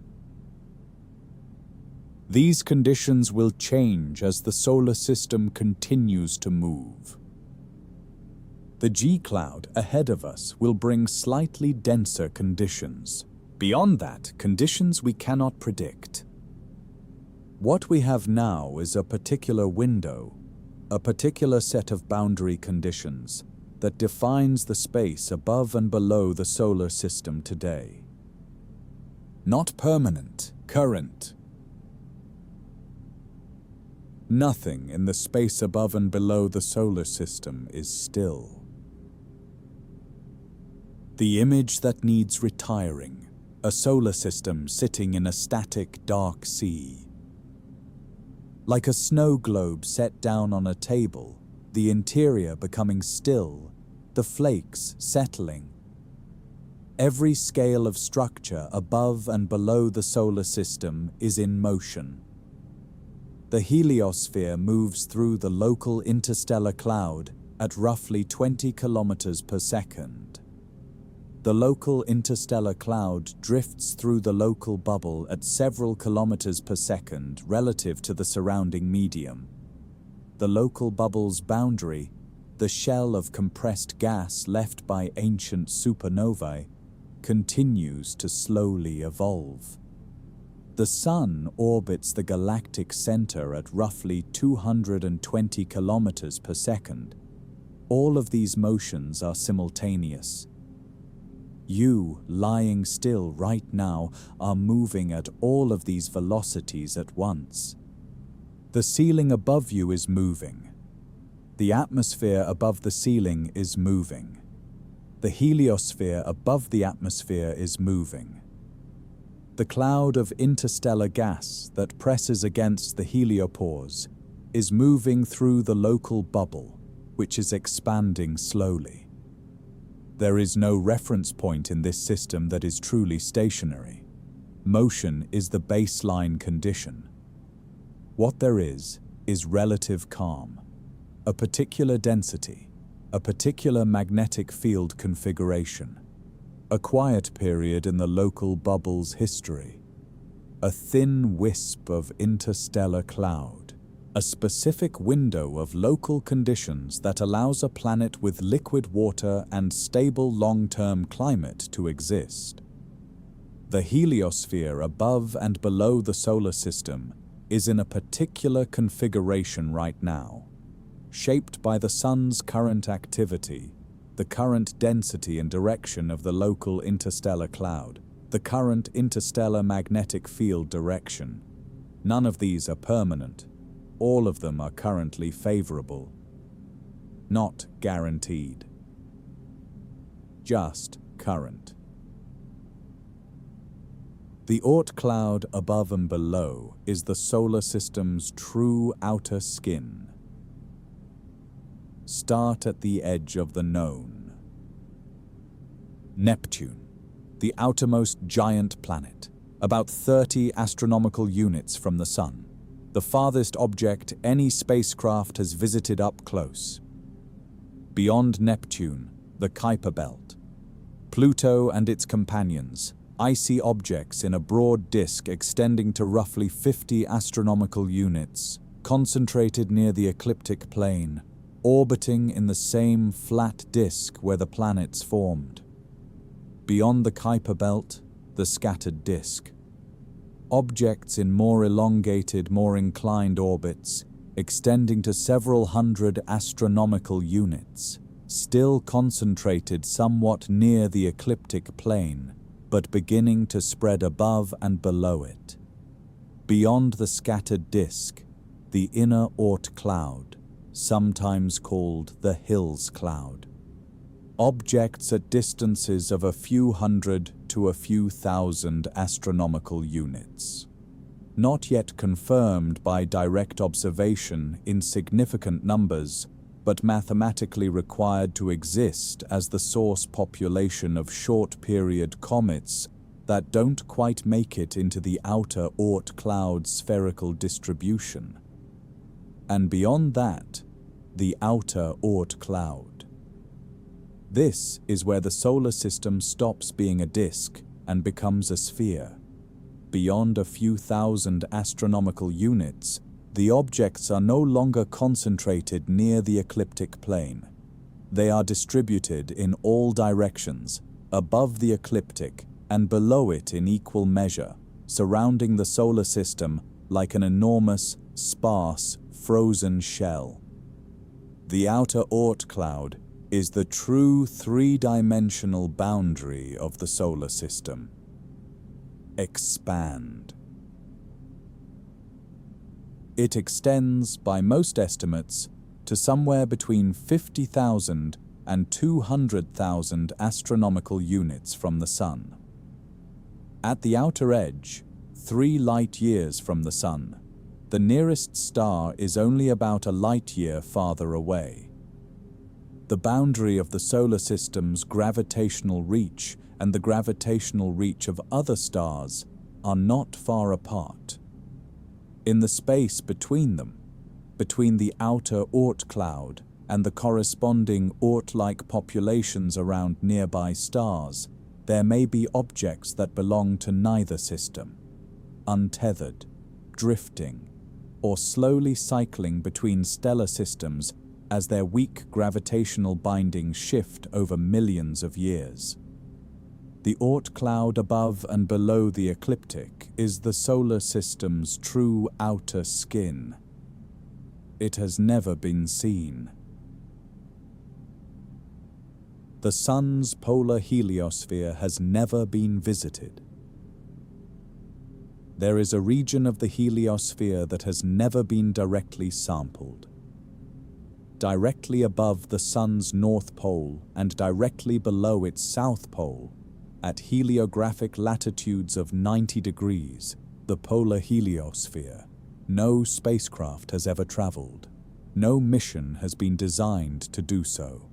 These conditions will change as the solar system continues to move. The G-cloud ahead of us will bring slightly denser conditions. Beyond that, conditions we cannot predict. What we have now is a particular window, a particular set of boundary conditions that defines the space above and below the solar system today. Not permanent, current. Nothing in the space above and below the solar system is still. The image that needs retiring, a solar system sitting in a static dark sea. Like a snow globe set down on a table, the interior becoming still, the flakes settling. Every scale of structure above and below the solar system is in motion. The heliosphere moves through the local interstellar cloud at roughly 20 kilometers per second. The local interstellar cloud drifts through the local bubble at several kilometers per second relative to the surrounding medium. The local bubble's boundary, the shell of compressed gas left by ancient supernovae, continues to slowly evolve. The Sun orbits the galactic center at roughly 220 kilometers per second. All of these motions are simultaneous. You, lying still right now, are moving at all of these velocities at once. The ceiling above you is moving. The atmosphere above the ceiling is moving. The heliosphere above the atmosphere is moving. The cloud of interstellar gas that presses against the heliopause is moving through the local bubble, which is expanding slowly. There is no reference point in this system that is truly stationary. Motion is the baseline condition. What there is relative calm, a particular density, a particular magnetic field configuration, a quiet period in the local bubble's history, a thin wisp of interstellar cloud, a specific window of local conditions that allows a planet with liquid water and stable long-term climate to exist. The heliosphere above and below the solar system is in a particular configuration right now, shaped by the Sun's current activity, the current density and direction of the local interstellar cloud, the current interstellar magnetic field direction. None of these are permanent. All of them are currently favorable. Not guaranteed. Just current. The Oort cloud above and below is the solar system's true outer skin. Start at the edge of the known. Neptune, the outermost giant planet, about 30 astronomical units from the Sun. The farthest object any spacecraft has visited up close. Beyond Neptune, the Kuiper Belt. Pluto and its companions, icy objects in a broad disk extending to roughly 50 astronomical units, concentrated near the ecliptic plane, orbiting in the same flat disk where the planets formed. Beyond the Kuiper Belt, the scattered disk. Objects in more elongated, more inclined orbits, extending to several hundred astronomical units, still concentrated somewhat near the ecliptic plane, but beginning to spread above and below it. Beyond the scattered disk, the inner Oort Cloud, sometimes called the Hills Cloud. Objects at distances of a few hundred to a few thousand astronomical units. Not yet confirmed by direct observation in significant numbers, but mathematically required to exist as the source population of short-period comets that don't quite make it into the outer Oort Cloud spherical distribution. And beyond that, the outer Oort Cloud. This is where the solar system stops being a disk and becomes a sphere. Beyond a few thousand astronomical units, the objects are no longer concentrated near the ecliptic plane. They are distributed in all directions, above the ecliptic and below it in equal measure, surrounding the solar system like an enormous, sparse, frozen shell. The outer Oort Cloud is the true three-dimensional boundary of the solar system. Expand. It extends, by most estimates, to somewhere between 50,000 and 200,000 astronomical units from the Sun. At the outer edge, 3 light-years from the Sun, the nearest star is only about a light-year farther away. The boundary of the solar system's gravitational reach and the gravitational reach of other stars are not far apart. In the space between them, between the outer Oort Cloud and the corresponding Oort-like populations around nearby stars, there may be objects that belong to neither system, untethered, drifting, or slowly cycling between stellar systems as their weak gravitational bindings shift over millions of years. The Oort Cloud above and below the ecliptic is the solar system's true outer skin. It has never been seen. The Sun's polar heliosphere has never been visited. There is a region of the heliosphere that has never been directly sampled. Directly above the Sun's north pole and directly below its south pole, at heliographic latitudes of 90 degrees, the polar heliosphere, no spacecraft has ever traveled. No mission has been designed to do so.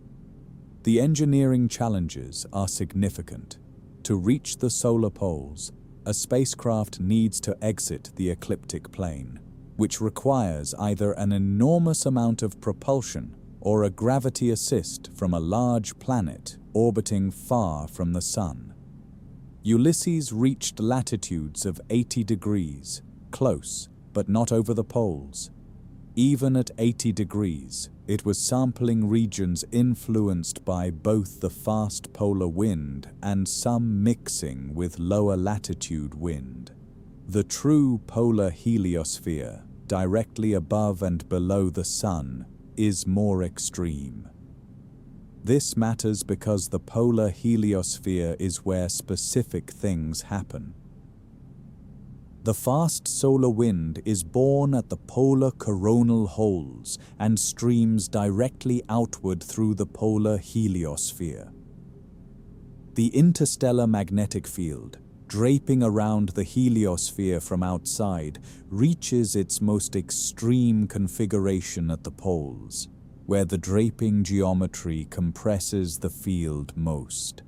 The engineering challenges are significant. To reach the solar poles, a spacecraft needs to exit the ecliptic plane, which requires either an enormous amount of propulsion or a gravity assist from a large planet orbiting far from the Sun. Ulysses reached latitudes of 80 degrees, close, but not over the poles. Even at 80 degrees, it was sampling regions influenced by both the fast polar wind and some mixing with lower latitude wind. The true polar heliosphere, directly above and below the Sun, is more extreme. This matters because the polar heliosphere is where specific things happen. The fast solar wind is born at the polar coronal holes and streams directly outward through the polar heliosphere. The interstellar magnetic field, draping around the heliosphere from outside, reaches its most extreme configuration at the poles, where the draping geometry compresses the field most.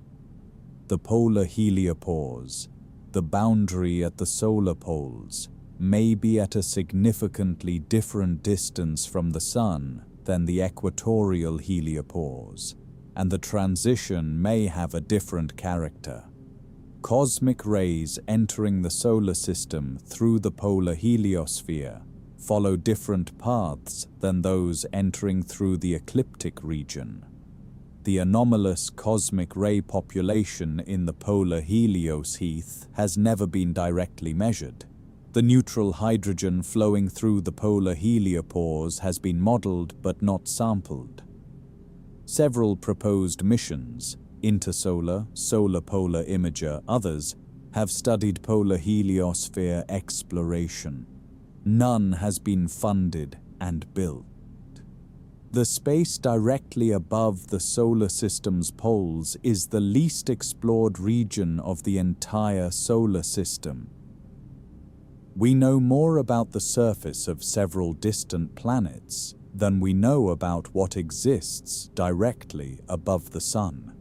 The polar heliopause, the boundary at the solar poles, may be at a significantly different distance from the Sun than the equatorial heliopause, and the transition may have a different character. Cosmic rays entering the solar system through the polar heliosphere follow different paths than those entering through the ecliptic region. The anomalous cosmic ray population in the polar helios heath has never been directly measured. The neutral hydrogen flowing through the polar heliopause has been modeled but not sampled. Several proposed missions, intersolar, solar polar imager, others, have studied polar heliosphere exploration. None has been funded and built. The space directly above the solar system's poles is the least explored region of the entire solar system. We know more about the surface of several distant planets than we know about what exists directly above the Sun.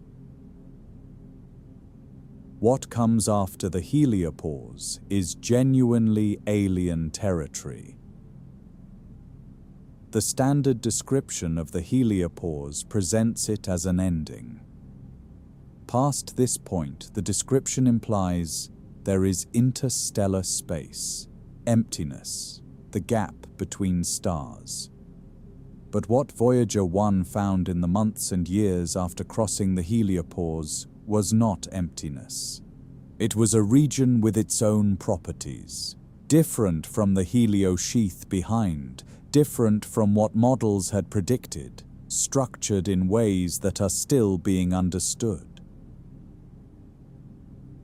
What comes after the heliopause is genuinely alien territory. The standard description of the heliopause presents it as an ending. Past this point, the description implies there is interstellar space, emptiness, the gap between stars. But what Voyager 1 found in the months and years after crossing the heliopause was not emptiness. It was a region with its own properties, different from the heliosheath behind, different from what models had predicted, structured in ways that are still being understood.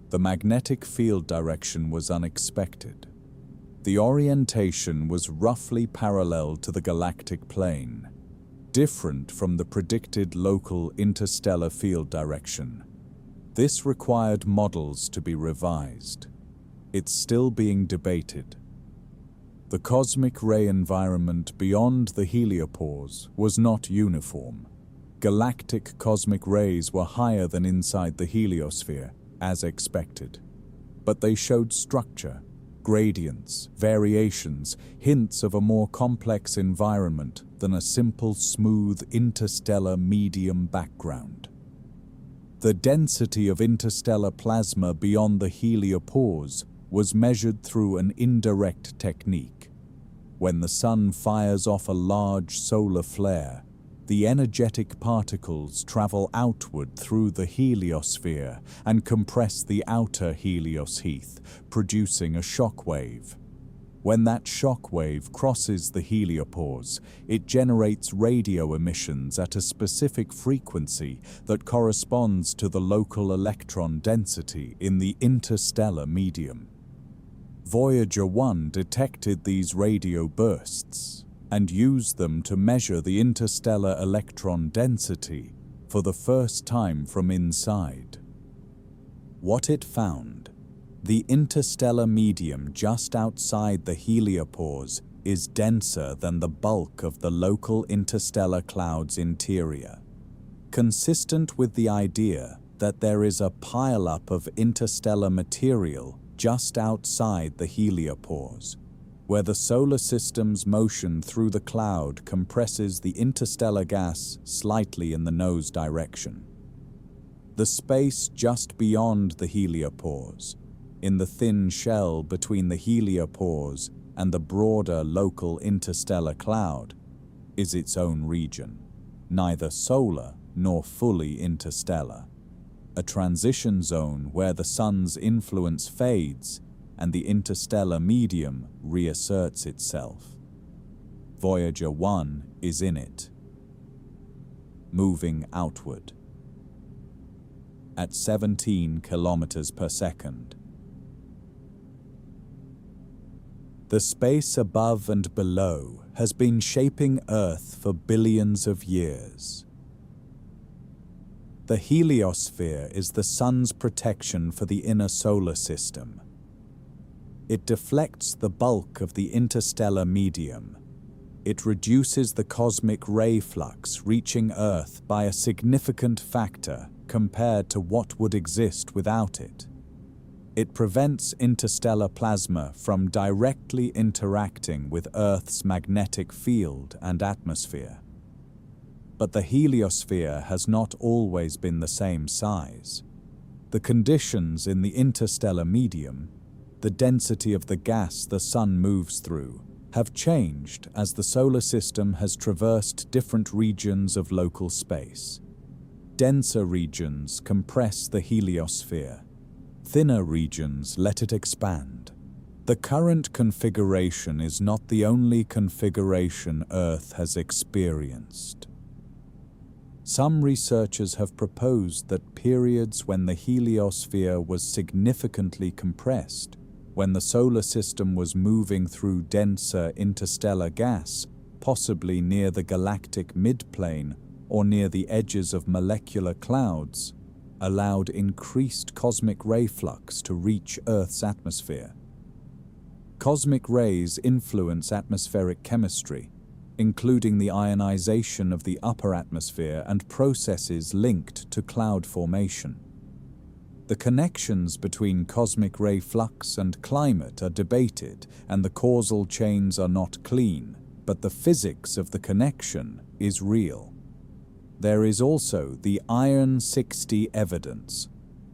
The magnetic field direction was unexpected. The orientation was roughly parallel to the galactic plane, different from the predicted local interstellar field direction. This required models to be revised. It's still being debated. The cosmic ray environment beyond the heliopause was not uniform. Galactic cosmic rays were higher than inside the heliosphere, as expected. But they showed structure, gradients, variations, hints of a more complex environment than a simple, smooth, interstellar medium background. The density of interstellar plasma beyond the heliopause was measured through an indirect technique. When the Sun fires off a large solar flare, the energetic particles travel outward through the heliosphere and compress the outer heliosheath, producing a shock wave. When that shock wave crosses the heliopause, it generates radio emissions at a specific frequency that corresponds to the local electron density in the interstellar medium. Voyager 1 detected these radio bursts and used them to measure the interstellar electron density for the first time from inside. What it found: the interstellar medium just outside the heliopause is denser than the bulk of the local interstellar cloud's interior, consistent with the idea that there is a pileup of interstellar material just outside the heliopause, where the solar system's motion through the cloud compresses the interstellar gas slightly in the nose direction. The space just beyond the heliopause, in the thin shell between the heliopause and the broader local interstellar cloud, is its own region, neither solar nor fully interstellar. A transition zone where the Sun's influence fades and the interstellar medium reasserts itself. Voyager 1 is in it, moving outward. At 17 kilometers per second. The space above and below has been shaping Earth for billions of years. The heliosphere is the Sun's protection for the inner solar system. It deflects the bulk of the interstellar medium. It reduces the cosmic ray flux reaching Earth by a significant factor compared to what would exist without it. It prevents interstellar plasma from directly interacting with Earth's magnetic field and atmosphere. But the heliosphere has not always been the same size. The conditions in the interstellar medium, the density of the gas the Sun moves through, have changed as the solar system has traversed different regions of local space. Denser regions compress the heliosphere. Thinner regions let it expand. The current configuration is not the only configuration Earth has experienced. Some researchers have proposed that periods when the heliosphere was significantly compressed, when the solar system was moving through denser interstellar gas, possibly near the galactic midplane or near the edges of molecular clouds, allowed increased cosmic ray flux to reach Earth's atmosphere. Cosmic rays influence atmospheric chemistry, including the ionization of the upper atmosphere and processes linked to cloud formation. The connections between cosmic ray flux and climate are debated, and the causal chains are not clean, but the physics of the connection is real. There is also the iron-60 evidence,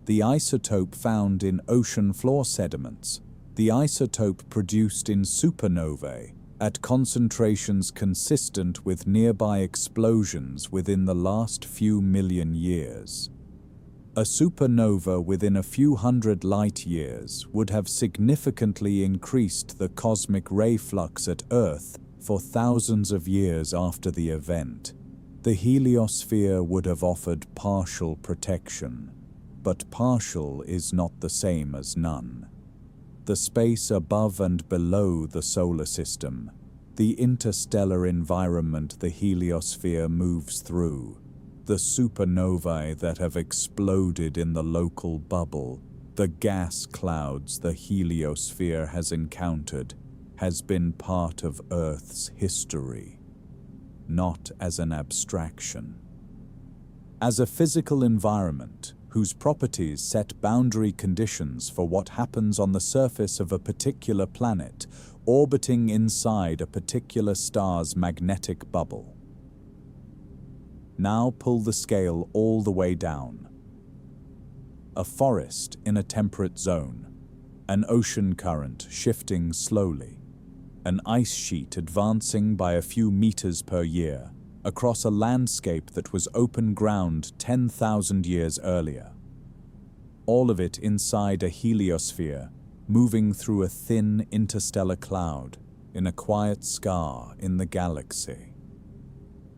the isotope found in ocean floor sediments, the isotope produced in supernovae at concentrations consistent with nearby explosions within the last few million years. A supernova within a few hundred light-years would have significantly increased the cosmic ray flux at Earth for thousands of years after the event. The heliosphere would have offered partial protection, but partial is not the same as none. The space above and below the solar system, the interstellar environment the heliosphere moves through, the supernovae that have exploded in the local bubble, the gas clouds the heliosphere has encountered, has been part of Earth's history, not as an abstraction. As a physical environment whose properties set boundary conditions for what happens on the surface of a particular planet orbiting inside a particular star's magnetic bubble. Now pull the scale all the way down. A forest in a temperate zone, an ocean current shifting slowly, an ice sheet advancing by a few meters per year across a landscape that was open ground 10,000 years earlier. All of it inside a heliosphere, moving through a thin interstellar cloud in a quiet scar in the galaxy.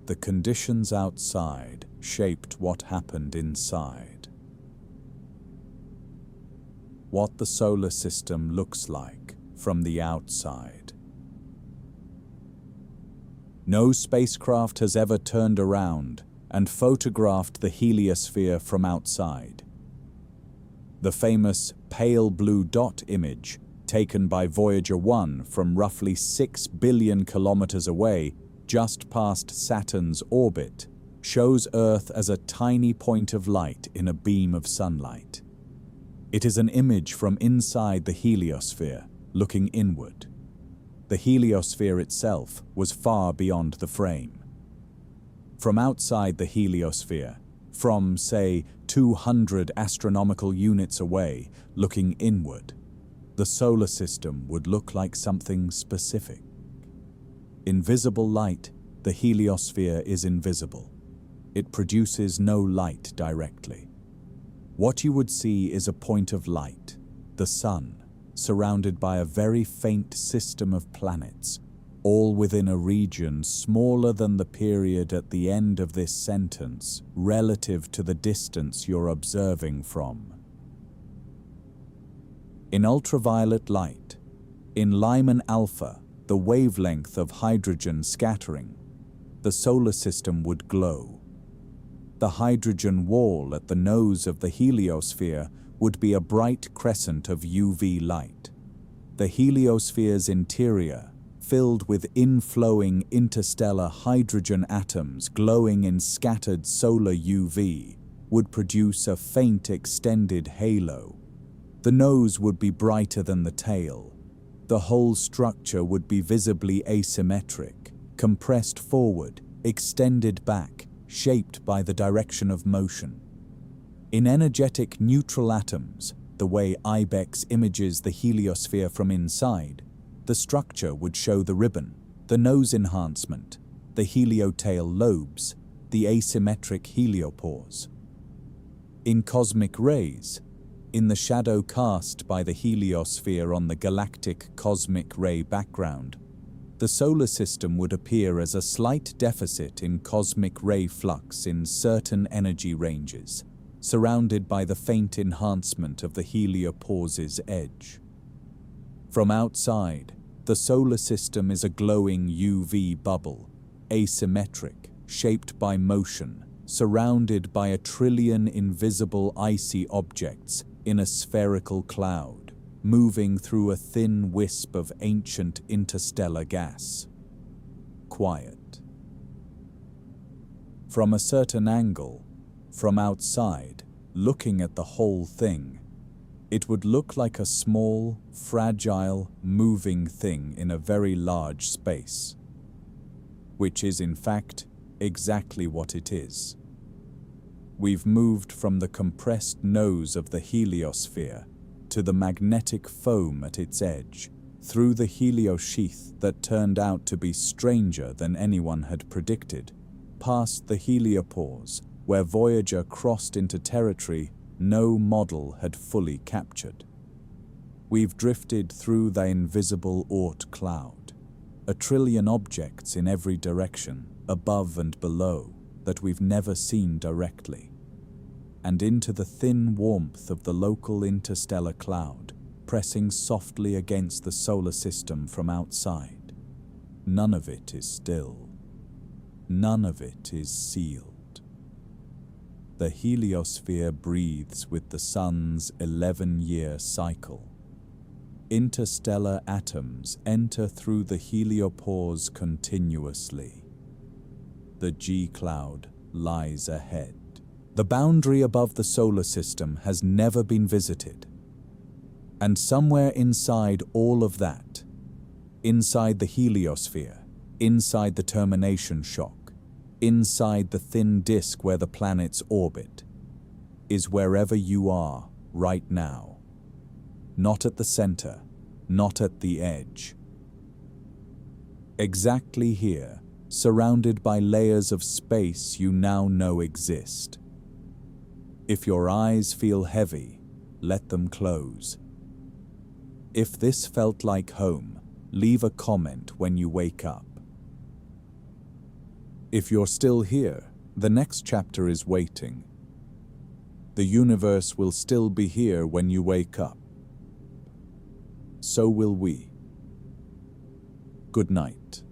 The conditions outside shaped what happened inside. What the solar system looks like from the outside. No spacecraft has ever turned around and photographed the heliosphere from outside. The famous pale blue dot image, taken by Voyager 1 from roughly 6 billion kilometers away, just past Saturn's orbit, shows Earth as a tiny point of light in a beam of sunlight. It is an image from inside the heliosphere, looking inward. The heliosphere itself was far beyond the frame. From outside the heliosphere, from, say, 200 astronomical units away, looking inward, the solar system would look like something specific. In visible light, the heliosphere is invisible. It produces no light directly. What you would see is a point of light, the Sun, surrounded by a very faint system of planets, all within a region smaller than the period at the end of this sentence relative to the distance you're observing from. In ultraviolet light, in Lyman alpha, the wavelength of hydrogen scattering, the solar system would glow. The hydrogen wall at the nose of the heliosphere would be a bright crescent of UV light. The heliosphere's interior, filled with inflowing interstellar hydrogen atoms glowing in scattered solar UV, would produce a faint extended halo. The nose would be brighter than the tail. The whole structure would be visibly asymmetric, compressed forward, extended back, shaped by the direction of motion. In energetic neutral atoms, the way IBEX images the heliosphere from inside, the structure would show the ribbon, the nose enhancement, the heliotail lobes, the asymmetric heliopause. In cosmic rays, in the shadow cast by the heliosphere on the galactic cosmic ray background, the solar system would appear as a slight deficit in cosmic ray flux in certain energy ranges, surrounded by the faint enhancement of the heliopause's edge. From outside, the solar system is a glowing UV bubble, asymmetric, shaped by motion, surrounded by 1 trillion invisible icy objects in a spherical cloud, moving through a thin wisp of ancient interstellar gas. Quiet. From a certain angle, from outside, looking at the whole thing, it would look like a small, fragile, moving thing in a very large space. Which is, in fact, exactly what it is. We've moved from the compressed nose of the heliosphere to the magnetic foam at its edge, through the heliosheath that turned out to be stranger than anyone had predicted, past the heliopause, where Voyager crossed into territory no model had fully captured. We've drifted through the invisible Oort Cloud, 1 trillion objects in every direction, above and below, that we've never seen directly, and into the thin warmth of the local interstellar cloud, pressing softly against the solar system from outside. None of it is still. None of it is sealed. The heliosphere breathes with the sun's 11-year cycle. Interstellar atoms enter through the heliopause continuously. The G-cloud lies ahead. The boundary above the solar system has never been visited. And somewhere inside all of that, inside the heliosphere, inside the termination shock, inside the thin disk where the planets orbit, is wherever you are right now. Not at the center, not at the edge. Exactly here, surrounded by layers of space you now know exist. If your eyes feel heavy, let them close. If this felt like home, leave a comment when you wake up. If you're still here, the next chapter is waiting. The universe will still be here when you wake up. So will we. Good night.